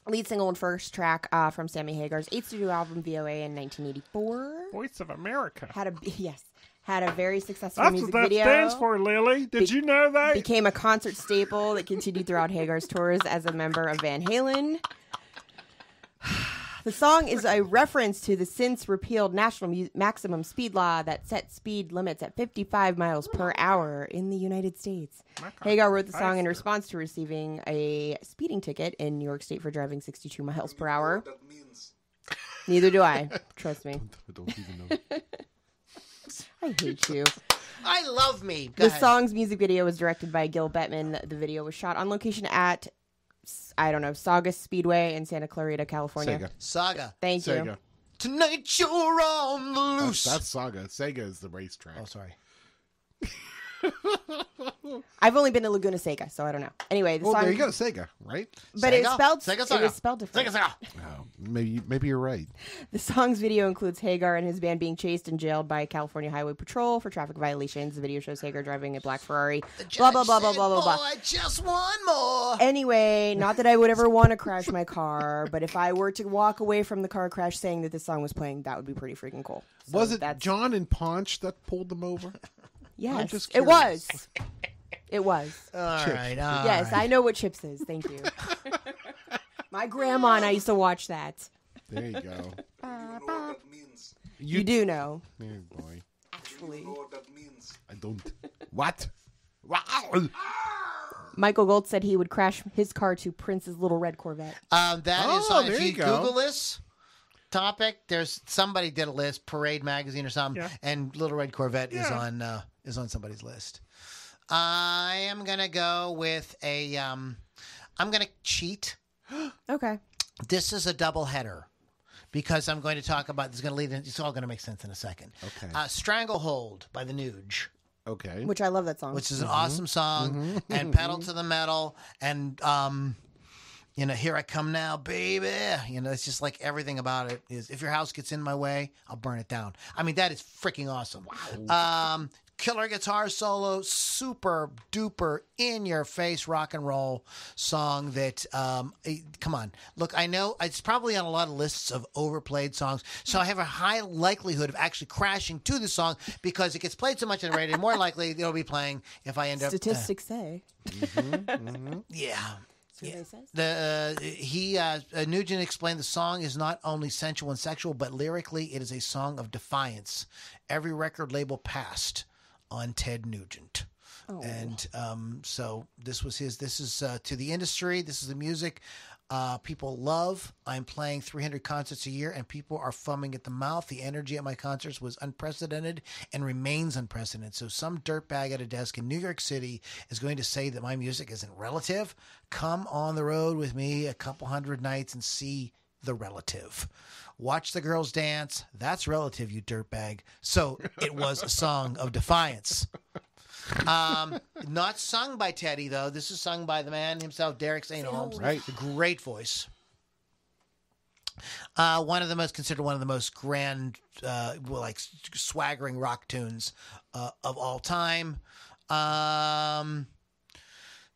Lead single and first track from Sammy Hagar's 8th studio album VOA in 1984. Voice of America. Had a very successful That's music what that video. stands for, Lily. Did you know that? Became a concert staple that continued throughout Hagar's tours as a member of Van Halen. The song is a reference to the since repealed national maximum speed law that set speed limits at 55 miles per hour in the United States. Hagar wrote the song in response to receiving a speeding ticket in New York State for driving 62 miles per hour. Neither do I. Trust me. I don't even know. I hate you. I love me. The song's music video was directed by Gil Bettman. The video was shot on location at, Saugus Speedway in Santa Clarita, California. Saga. Thank you. Sega. Tonight you're on the loose. That's Saga. Sega is the racetrack. Oh, sorry. I've only been to Laguna Seca, so I don't know. Anyway, the song. There you go, Sega, right? But Sega? it's spelled. Sega, It Sega. was spelled different. Sega. Oh, maybe you're right. The song's video includes Hagar and his band being chased and jailed by California Highway Patrol for traffic violations. The video shows Hagar driving a black Ferrari. Blah blah blah blah blah blah blah. Just one more. Anyway, not that I would ever want to crash my car, but if I were to walk away from the car crash saying that this song was playing, that would be pretty freaking cool. So Was it that's- John and Ponch that pulled them over? Yes, just it curious. was. It was. All right. Yes, I know what Chips is. Thank you. My grandma and I used to watch that. There you go. You do know. Oh, boy. Actually. I don't. What? Wow. Michael Gold said he would crash his car to Prince's Little Red Corvette. That is Oh, if there you you go. Google this topic, there's somebody did a list, Parade magazine or something, and Little Red Corvette is on somebody's list. I am gonna go with a. I'm gonna cheat. Okay. This is a double header because I'm going to talk about. This is going to lead. It's all going to make sense in a second. Okay. Stranglehold by the Nuge. Okay. Which I love that song. Which is an awesome song, and Pedal to the Metal, and Here I Come Now, Baby. It's just like everything about it is. If your house gets in my way, I'll burn it down. I mean, that is freaking awesome. Wow. Killer guitar solo, super duper in your face rock and roll song that, come on. Look, I know it's probably on a lot of lists of overplayed songs, so I have a high likelihood of actually crashing to the song because it gets played so much on the radio, more likely it'll be playing if I end up. Statistics say. Yeah. Survey says. Nugent explained the song is not only sensual and sexual, but lyrically it is a song of defiance. Every record label passed on Ted Nugent. Oh. And so this was his. This is to the industry. This is the music people love. I'm playing 300 concerts a year, and people are foaming at the mouth. The energy at my concerts was unprecedented and remains unprecedented. So some dirtbag at a desk in New York City is going to say that my music isn't relative. Come on the road with me a couple hundred nights and see the relative. Watch the girls dance. That's relative, you dirtbag. So it was a song of defiance. Not sung by Teddy, though. This is sung by the man himself, Derek St. Holmes. Right. Great voice. Considered one of the most grand, swaggering rock tunes of all time.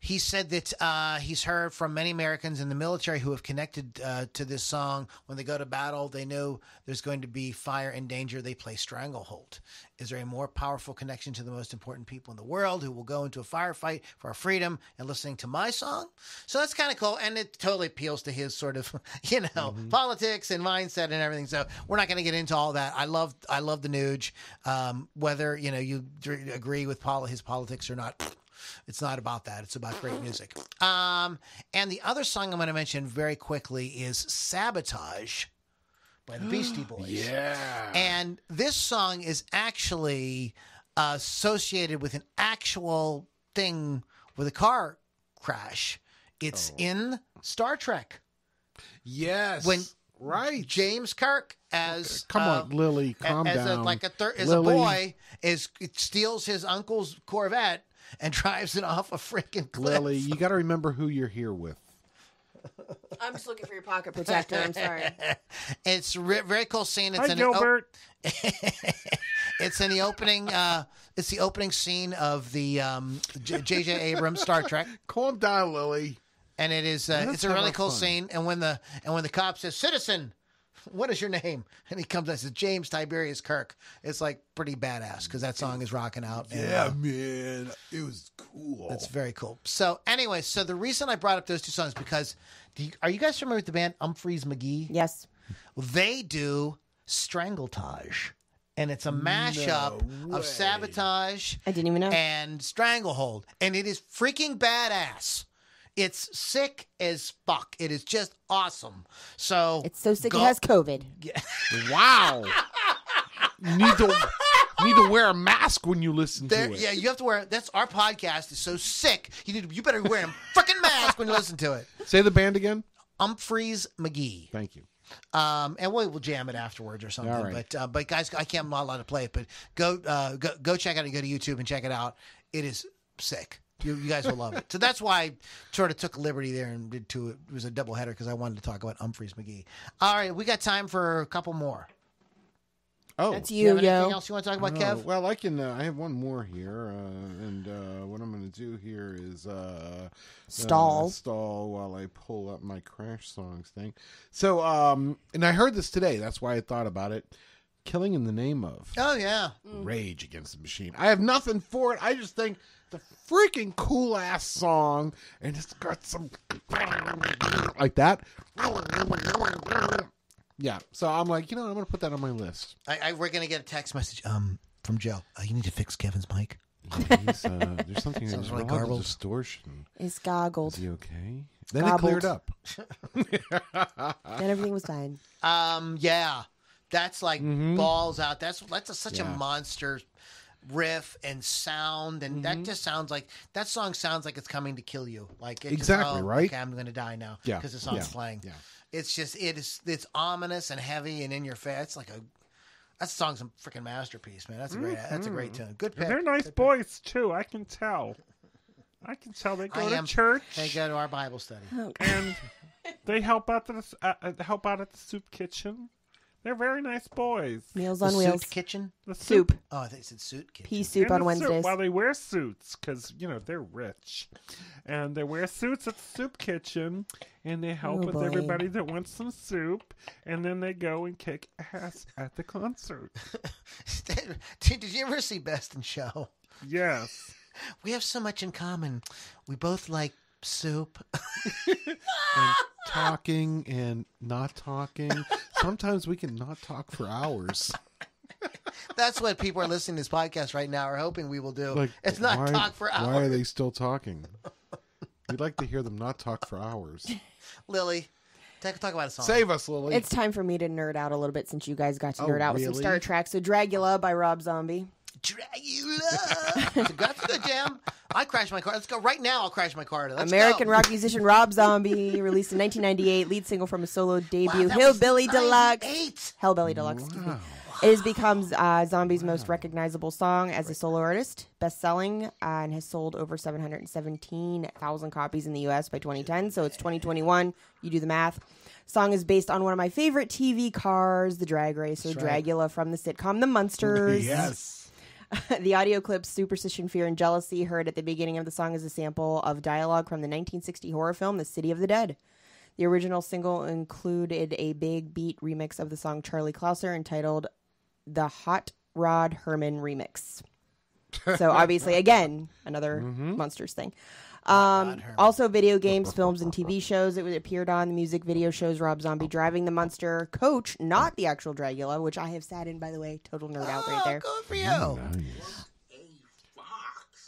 He said that he's heard from many Americans in the military who have connected to this song. When they go to battle, they know there's going to be fire and danger. They play Stranglehold. Is there a more powerful connection to the most important people in the world who will go into a firefight for our freedom and listening to my song? So that's kind of cool. And it totally appeals to his sort of, politics and mindset and everything. So we're not going to get into all that. I love the Nuge. Whether, you agree with his politics or not, it's not about that. It's about great music. And the other song I'm going to mention very quickly is Sabatoge by the Beastie Boys. Yeah. And this song is actually associated with an actual thing with a car crash It's in Star Trek. Yes. When right. James Kirk as Come on, Lily, calm down. As a boy steals his uncle's Corvette and drives it off a freaking cliff. Lily, you got to remember who you're here with. I'm just looking for your pocket protector. I'm sorry. It's very cool scene. It's Hi, Gilbert. It's in the opening. It's the opening scene of the J.J. Abrams Star Trek. Calm down, Lily. And it is. It's a really cool scene. And when the cop says, "Citizen, what is your name?" and he comes and says, "James Tiberius Kirk." It's like pretty badass because that song is rocking out. Yeah, man, it was cool. It's very cool. So anyway, the reason I brought up those two songs is because are you guys familiar with the band Umphree Magee? Yes. Well, they do Strangletage. And it's a mashup of Sabatoge I didn't even know. and Stranglehold. And it is freaking badass. It's sick as fuck. It is just awesome. So It's so sick it has COVID. Wow. You need to wear a mask when you listen to it. Yeah, you have to wear. That's our podcast is so sick. You better wear a freaking mask when you listen to it. Say the band again. Umphree Magee. Thank you. And we'll jam it afterwards or something. All right. But guys, I'm not allowed to play it. But go check it out. Go to YouTube and check it out. It is sick. You guys will love it. So that's why I sort of took a liberty there and did two. It was a double header because I wanted to talk about Umphree Magee. All right, we got time for a couple more. Oh, That's Do you have yo. anything else you want to talk about, Kev? Well, I can. I have one more here, and what I'm going to do here is Stall while I pull up my Crash Songs thing. So, and I heard this today. That's why I thought about it. Killing in the Name of. Oh yeah. Rage Against the Machine. I have nothing for it. I just think the freaking cool ass song, and it's got some like that. Yeah, so I'm like, I'm going to put that on my list. We're gonna get a text message from Joe. You need to fix Kevin's mic. Yeah, there's something. Sounds There's really a lot of garbled. Distortion. It's goggled. Is he okay? Then Gobbled. it cleared up. Then everything was fine. Yeah, that's like balls out. That's such a Yeah. monster riff and sound, and that just sounds like that song sounds like it's coming to kill you. Like it Exactly, just, right? Okay, I'm going to die now. Yeah, because the song's yeah, playing. yeah. It's just it's ominous and heavy and in your face. It's like that song's a freaking masterpiece, man. That's a great tune. Good pick. They're nice boys too. I can tell. They go to church. They go to our Bible study. And they help out at the soup kitchen. They're very nice boys. Meals The on Wheels. Suit Kitchen. The Soup. Oh, I think it said Suit Kitchen. Pea soup and on the Wednesdays. Well, they wear suits because they're rich, and they wear suits at the soup kitchen, and they help with boy. everybody that wants some soup, and then they go and kick ass at the concert. Did you ever see Best in Show? Yes. We have so much in common. We both like soup. And talking and not talking. Sometimes we can not talk for hours. That's what people are listening to this podcast right now are hoping we will do. Like, it's not why, talk for hours. Why are they still talking? We'd like to hear them not talk for hours. Lily, talk about a song. Save us, Lily. It's time for me to nerd out a little bit since you guys got to Oh, nerd out with some really? Star Trek. So Dragula by Rob Zombie. Dragula. That's a good jam. I crashed my car. Let's go right now. I'll crash my car. Let's American go. rock musician Rob Zombie, released in 1998, lead single from his solo debut, Wow, that was Hillbilly Deluxe. 98. Hellbilly Deluxe, excuse me. It has become Zombie's most recognizable song as a solo artist, best-selling, and has sold over 717,000 copies in the U.S. by 2010, so it's 2021. You do the math. Song is based on one of my favorite TV cars, the drag racer That's right. Dragula from the sitcom The Munsters. Yes. The audio clip Superstition, Fear, and Jealousy, heard at the beginning of the song, is a sample of dialogue from the 1960 horror film The City of the Dead. The original single included a big beat remix of the song Charlie Clouser entitled The Hot Rod Herman Remix. So obviously, again, another Monsters thing. Also, video games, films, and TV shows. It appeared on. The music video shows Rob Zombie driving the Munster coach, not the actual Dragula, which I have sat in, by the way. Total nerd out right there. Good for you.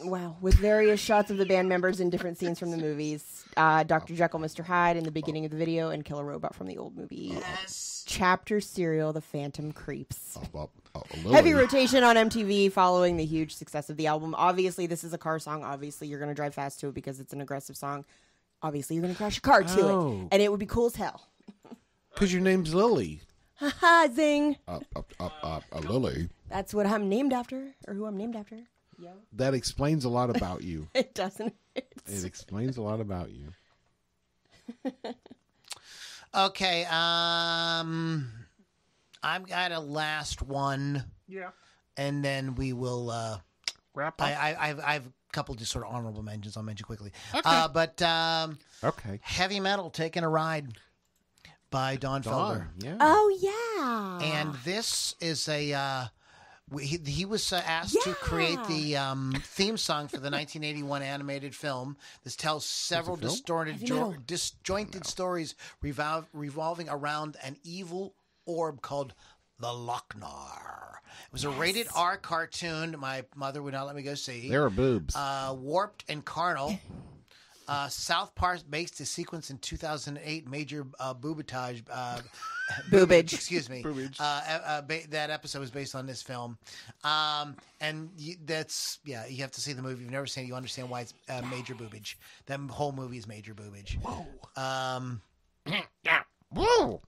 Wow. With various shots of the band members in different scenes from the movies. Dr. Jekyll, Mr. Hyde in the beginning of the video, and Killer Robot from the old movie. Yes. Chapter serial, The Phantom Creeps. Lily. Heavy rotation on MTV following the huge success of the album. Obviously, this is a car song. Obviously, you're going to drive fast to it because it's an aggressive song. obviously you're going to crash a car to it. And it would be cool as hell. Because your name's Lily. Haha, zing. Lily. That's what I'm named after, or who I'm named after. Yeah. That explains a lot about you. It doesn't. It explains a lot about you. Okay, I've got a last one. Yeah. And then we will Wrap up. I've a couple just sort of honorable mentions I'll mention quickly. Okay. Okay. Heavy Metal, Taking a Ride by Don Felder. Yeah. Oh, yeah. And this is a he was asked to create the theme song for the 1981 animated film. This tells several disjointed stories revolving around an evil orb called the Lochnar. It was a rated R cartoon my mother would not let me go see. There are boobs. Warped and carnal. South Park based a sequence in 2008, Major Boobatage. Boobage. Excuse me. Boobage. That episode was based on this film. And you have to see the movie. If you've never seen it, you understand why it's Major Boobage. That whole movie is Major Boobage. Whoa. Whoa.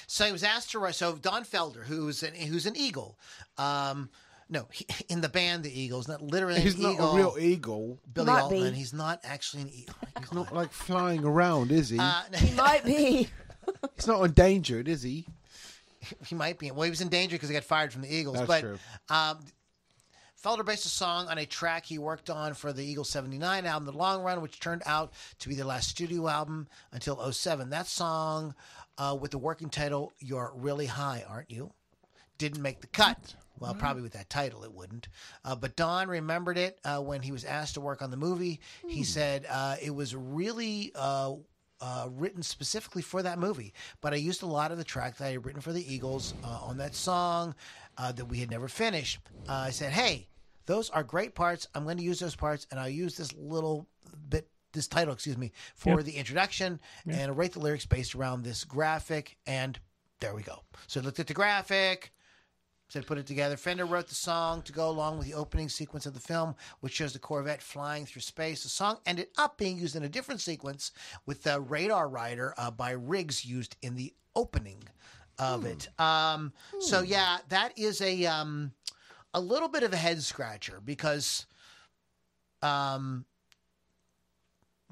So he was asked to write. So Don Felder, who's an eagle. In the band the Eagles, not literally. He's an not eagle. a real eagle. Billy Might Altman. be. He's not actually an eagle. He's not like flying around, is he? He might be. He's not endangered, is he? He might be. Well, he was in danger because he got fired from the Eagles. That's but true. Felder based a song on a track he worked on for the Eagles' '79 album, The Long Run, which turned out to be their last studio album until '07. That song, with the working title "You're Really High, Aren't You?" didn't make the cut. Well, probably with that title it wouldn't. But Don remembered it when he was asked to work on the movie. He said it was really written specifically for that movie. But I used a lot of the track that I had written for the Eagles on that song that we had never finished. I said, hey, those are great parts. I'm going to use those parts, and I'll use this title, for the introduction, and I'll write the lyrics based around this graphic, and there we go. So I looked at the graphic, said put it together. Fender wrote the song to go along with the opening sequence of the film, which shows the Corvette flying through space. The song ended up being used in a different sequence with the Radar Rider by Riggs used in the opening of it. So yeah, that is a little bit of a head scratcher because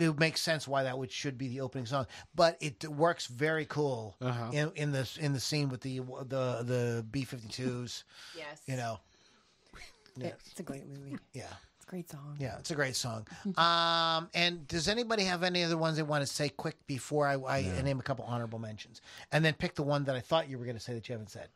it makes sense why that should be the opening song, but it works very cool in the scene with the B-52s. Yes. You know, It's a great movie. yeah, It's a great song. yeah, it's a great song. And does anybody have any other ones they want to say quick before I name a couple honorable mentions, and then pick the one that I thought you were going to say that you haven't said?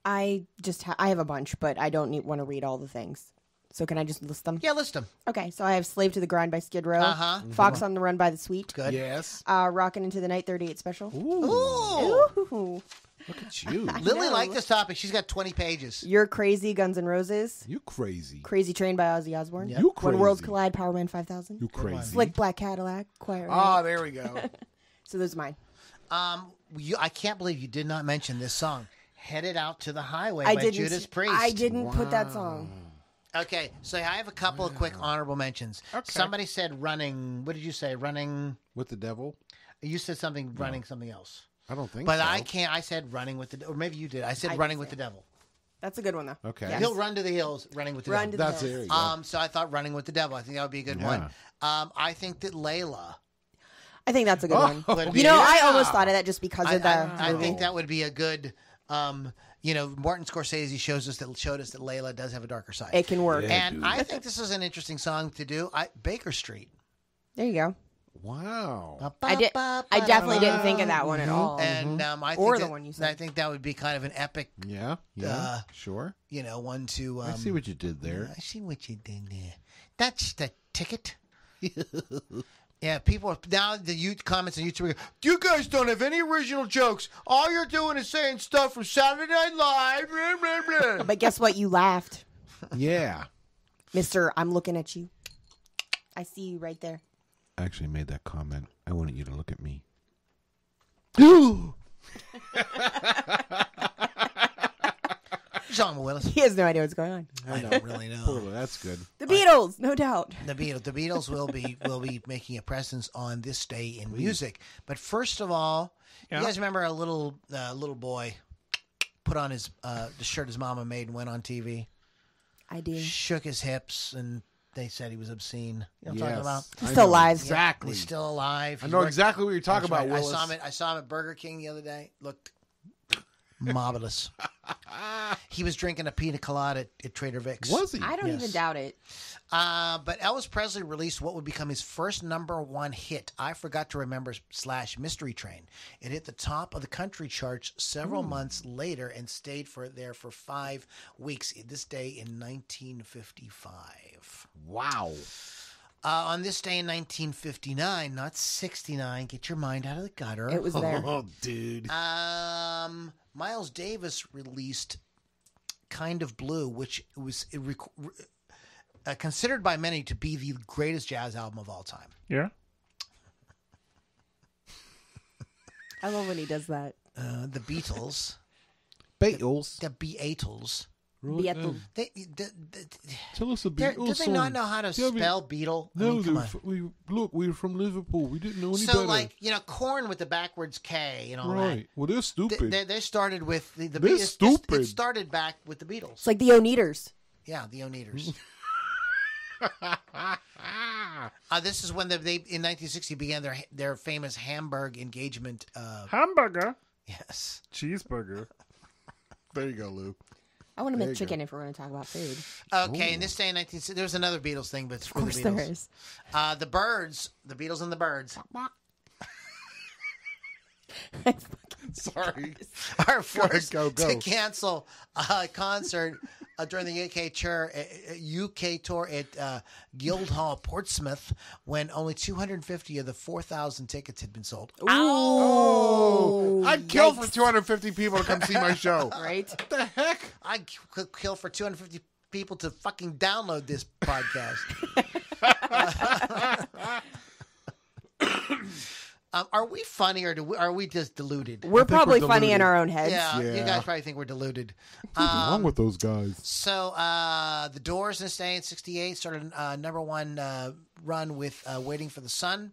I just I have a bunch, but I don't want to read all the things. So can I just list them? Yeah, list them. Okay, so I have Slave to the Grind by Skid Row. Fox on the Run by The Sweet. Good. Yes. Rockin' into the Night 38 Special. Ooh. Ooh. Look at you. Lily know. liked this topic. She's got 20 pages. You're Crazy, Guns N' Roses. You crazy. Crazy Train by Ozzy Osbourne. Yep. You When crazy. Worlds Collide, Power Man 5000. You crazy. Slick Black Cadillac, Quiet Riot. Ah, there we go. So those are mine. I can't believe you did not mention this song, "Headed Out to the Highway" I by didn't. Judas Priest. I didn't put that song. Okay, so I have a couple of quick honorable mentions. Okay. Somebody said running. What did you say? Running. With the devil? You said something running something else. I don't think But so. I can't. I said running with the. Or maybe you did. I said I running did with say the devil. That's a good one though. Okay. Yes. He'll run to the hills, running with the Run to devil. the That's hills. it. There you go. So I thought running with the devil. I think that would be a good one. I think that Layla. I think that's a good one. would be- You know, I Yeah. almost thought of that just because of the I movie. think that would be a good. Martin Scorsese showed us that Layla does have a darker side. It can work. Yeah. And dude. I think this is an interesting song to do. Baker Street. There you go. Wow. I definitely didn't think of that one at all. And I think Or the that- one you said. I think that would be kind of an epic, Yeah. Sure. one to. I see what you did there. I see what you did there. That's the ticket. Yeah, people now the comments on YouTube. You guys don't have any original jokes. All you're doing is saying stuff from Saturday Night Live. Blah, blah, blah. But guess what? You laughed, Yeah. Mister. I'm looking at you. I see you right there. I actually made that comment. I wanted you to look at me. What's wrong with Willis? He has no idea what's going on. I don't really know. Poorly, that's good. The Beatles, no doubt. The Beatles will be making a presence on this day in music. But first of all, you guys remember a little boy put on his the shirt his mama made and went on TV? I do. Shook his hips and they said he was obscene. You know what I'm talking about? He's still alive. Exactly. He's still alive. I know exactly what you're talking about, right. Willis. I saw him at Burger King the other day. Looked marvelous. He was drinking a pina colada at Trader Vic's. Was he? I don't even doubt it. But Elvis Presley released what would become his first #1 hit, I Forgot to Remember / Mystery Train. It hit the top of the country charts several months later and stayed there for 5 weeks, this day in 1955. Wow. On this day in 1959, not 69, get your mind out of the gutter. It was there. Oh, dude. Miles Davis released Kind of Blue, which was considered by many to be the greatest jazz album of all time. Yeah. I love when he does that. The Beatles. Beatles. The Beatles. Beatles. Tell us a Do Beatles they song. not know how to spell Beatle? I mean, come on. We're from Liverpool. We didn't know any So, better. Corn with the backwards K and all Right. Well, they're that. stupid. They started with the They're Beatles. stupid. It started back with the Beatles. It's like the Oneaters. Yeah, the Oneaters. This is when they in 1960 began their famous Hamburg engagement. Hamburger. Yes. Cheeseburger. There you go, Lou. I want to make chicken if we're going to talk about food. Okay, in this day in 1960, there was another Beatles thing, but Of course there is. The Birds, the Beatles and the Birds, Sorry. are forced Go. to cancel a concert during the UK tour at Guildhall, Portsmouth, when only 250 of the 4,000 tickets had been sold. Oh, I'd kill for 250 people to come see my show. Right? What the heck? I'd kill for 250 people to fucking download this podcast. Are we funny or are we just deluded? We're probably we're funny in deluded. our own heads. Yeah, you Yeah. guys probably think we're deluded. What's wrong with those guys? So the Doors in this day in 68 started #1 run with Waiting for the Sun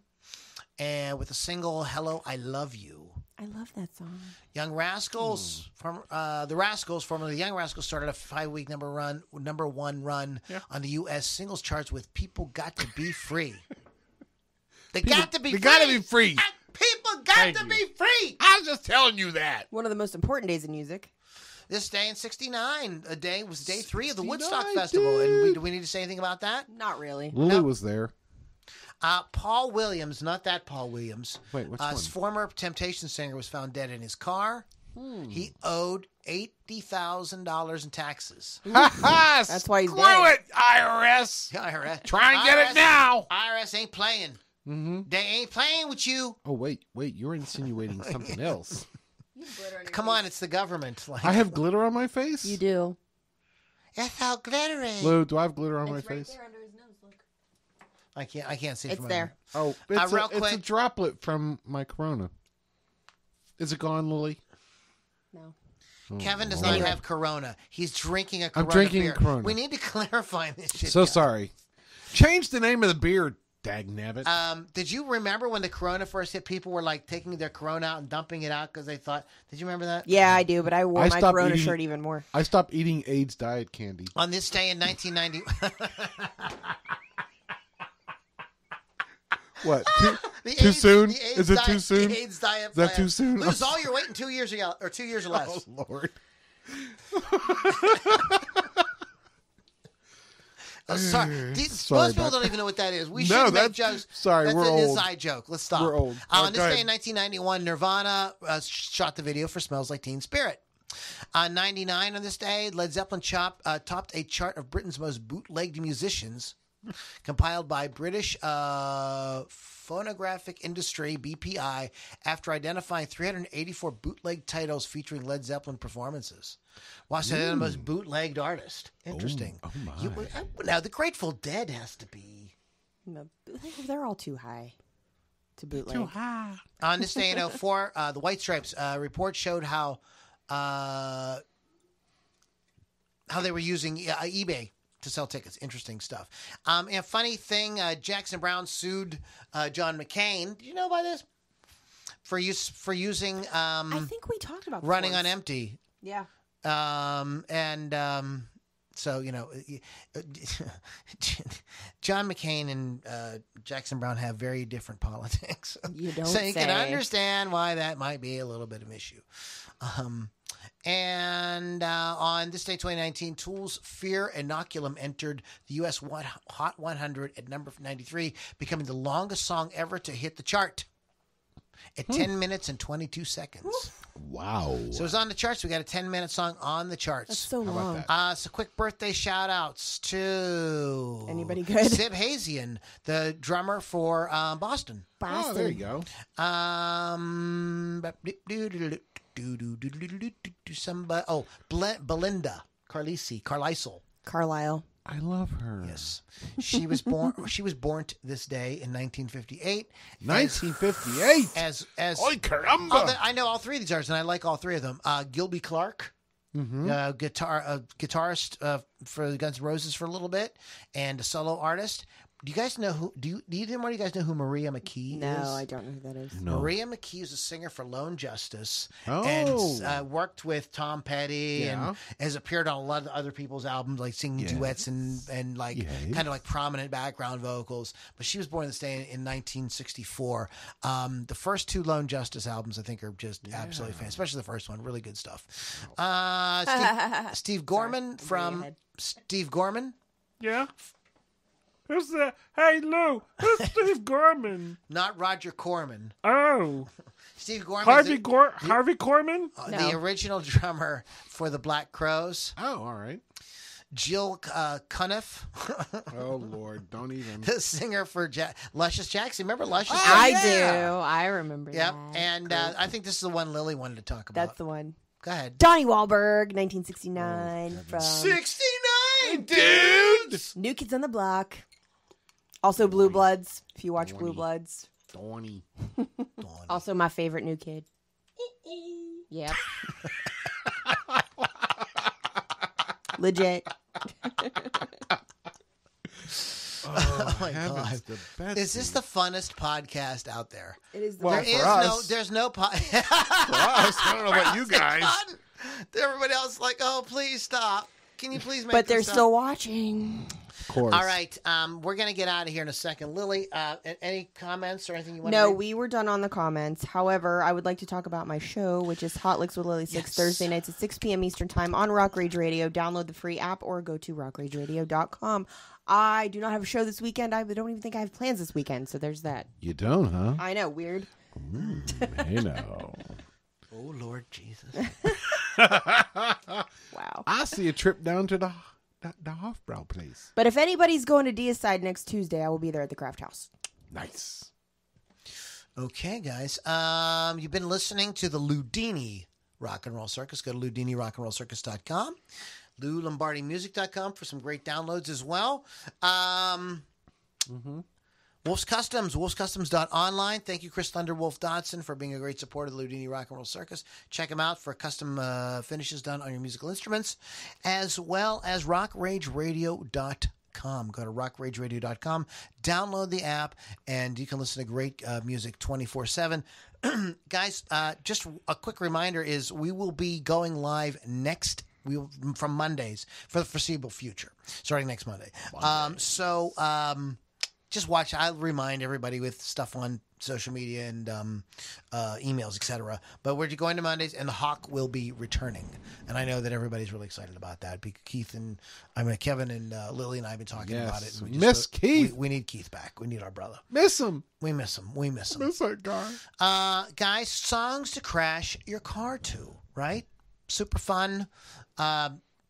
and with the single Hello, I Love You. I love that song. Young Rascals, the Rascals, formerly the Young Rascals, started a 5-week #1 run on the U.S. singles charts with People Got to Be Free. They got to be free. People got to be free. I was just telling you that. One of the most important days in music. This day in 69, was day 3 of the 69, Woodstock Festival. dude. And do we need to say anything about that? Not really. Lily was there. Paul Williams, not that Paul Williams. Wait, which one? Former Temptation singer was found dead in his car. He owed $80,000 in taxes. That's why he's Screw dead. it, IRS. IRS. Try and get it now. IRS ain't playing. Mm-hmm. They ain't playing with you. Oh, wait. You're insinuating something else. Come on, it's the government. Like, I have glitter on my face? You do. it's all glittery. Lou, do I have glitter on my face? under his nose. Look. I can't see It's from there. Oh, it's, real it's a quick. droplet from my Corona. Is it gone, Lily? No. Kevin does not have Corona. He's drinking a Corona I'm drinking beer. Corona. We need to clarify this shit. So guys. sorry. Change the name of the beer, dagnabbit. Did you remember when the Corona first hit? People were like taking their Corona out and dumping it out because they thought. Did you remember that? Yeah, I do, but I wore I my stopped Corona eating- shirt even more. I stopped eating AIDS diet candy. On this day in 1990. What? The Too AIDS- soon? the AIDS Is it diet- too soon? The AIDS diet Is that plan. too soon? Lose all your weight in 2 years or 2 years or less. Oh, Lord. Sorry. Sorry Most people about don't even know what that is. We No, should make that's- jokes. sorry, That's we're an old. inside joke. Let's stop. We're old. On this go day ahead. in 1991, Nirvana shot the video for Smells Like Teen Spirit. 99 on this day, Led Zeppelin topped a chart of Britain's most bootlegged musicians, compiled by British Phonographic Industry, BPI, after identifying 384 bootleg titles featuring Led Zeppelin performances. Wow, so they're the most bootlegged artist. Interesting. Oh, my. Now, the Grateful Dead has to be. No, they're all too high to bootleg. Too high. On this day in 2004, the White Stripes report showed how how they were using eBay to sell tickets. Interesting stuff. And funny thing, Jackson Browne sued John McCain. Did you know about this? For using I think we talked about Running once. on Empty. Yeah. So, John McCain and Jackson Browne have very different politics. You don't So you can say. understand why that might be a little bit of an issue. And on this day, 2019, Tool's Fear Inoculum entered the U.S. Hot 100 at number 93, becoming the longest song ever to hit the chart at 10 minutes and 22 seconds. Wow. So it's on the charts. We got a 10-minute song on the charts. That's so about long. that? So quick birthday shout-outs to... Anybody good? Sib Hazian, the drummer for Boston. Oh, there you go. Somebody, Belinda Carlisle. Carlisle. I love her. Yes, she was born. She was born this day in 1958. 1958. As Oy caramba. I know all three of these artists, and I like all three of them. Gilby Clarke, guitarist for the Guns N' Roses for a little bit, and a solo artist. Do you guys know who? Either one of you guys know who Maria McKee is? No, I don't know who that is. No. Maria McKee is a singer for Lone Justice Oh. and worked with Tom Petty and has appeared on a lot of other people's albums, like singing duets and like kind of like prominent background vocals. But she was born this day in 1964. The first two Lone Justice albums, I think, are just absolutely fantastic, especially the first one. Really good stuff. Steve Gorman from Steve Gorman. Yeah. Who's that? Hey, Lou. Who's Steve Gorman? Not Roger Corman. Oh. Steve Gorman. Harvey Korman? The original drummer for the Black Crowes. Oh, all right. Jill Cuniff. Oh, Lord. Don't even. The singer for Luscious Jackson. Remember Luscious I Jackson? do. I remember Yep. that. And I think this is the one Lily wanted to talk about. That's the one. Go ahead. Donnie Wahlberg, 1969 from 69, dude! New Kids on the Block. Also Blue Bloods, if you watch Blue Bloods. Donnie. Also my favorite new kid. Yep. Legit. Oh, my heavens, God. the best Is this the funnest podcast out there? It is the Well, best. for us. There's no For us, I don't know about you guys. Everybody else is like, oh, please stop. Can you please make But this they're stop? still watching. Of course. All right, we're going to get out of here in a second. Lily, any comments or anything you want to No, read? we were done on the comments. However, I would like to talk about my show, which is Hot Licks with Lily 6, Yes. Thursday nights at 6 p.m. Eastern Time on Rock Rage Radio. Download the free app or go to rockrageradio.com. I do not have a show this weekend. I don't even think I have plans this weekend, so there's that. You don't, huh? I know, weird. Hey, no. Oh, Lord Jesus. Wow. I see a trip down to the Hofbrau place. But if anybody's going to Deicide next Tuesday, I will be there at the Craft House. Nice. Okay, guys. You've been listening to the Loudini Rock and Roll Circus. Go to LoudiniRockandRollCircus.com. LouLombardiMusic.com for some great downloads as well. Wolf's Customs, wolfscustoms.online. Thank you, Chris Thunderwolf Dodson, for being a great supporter of the Loudini Rock and Roll Circus. Check him out for custom finishes done on your musical instruments, as well as rockrageradio.com. Go to rockrageradio.com, download the app, and you can listen to great music 24/7. Guys, just a quick reminder is we will be going live from Mondays for the foreseeable future, starting next Monday. Just watch. I'll remind everybody with stuff on social media and emails, etc. But we're going to Mondays, and the Hawk will be returning. And I know that everybody's really excited about that. Kevin and Lily and I have been talking about it. And Miss Keith. We need Keith back. We need our brother. Miss him. We miss him. Miss that guy. Guys, songs to crash your car to, right? Super fun.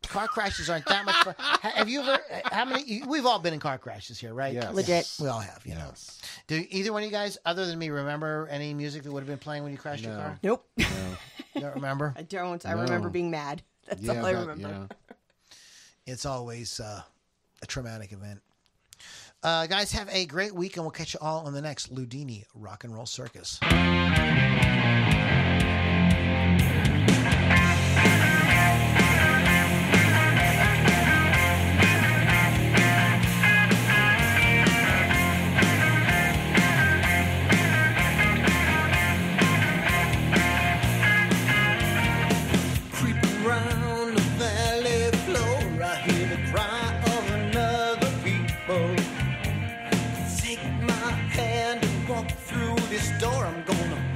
Car crashes aren't that much fun. Have you ever? How many? We've all been in car crashes here, right? Yes. Legit. We all have. You know. Yes. Do either one of you guys, other than me, remember any music that would have been playing when you crashed your car? Nope. No. You don't remember? I don't. I No. remember being mad. That's all I remember. It's always a traumatic event. Guys, have a great week, and we'll catch you all on the next Loudini Rock and Roll Circus. this door, I'm gonna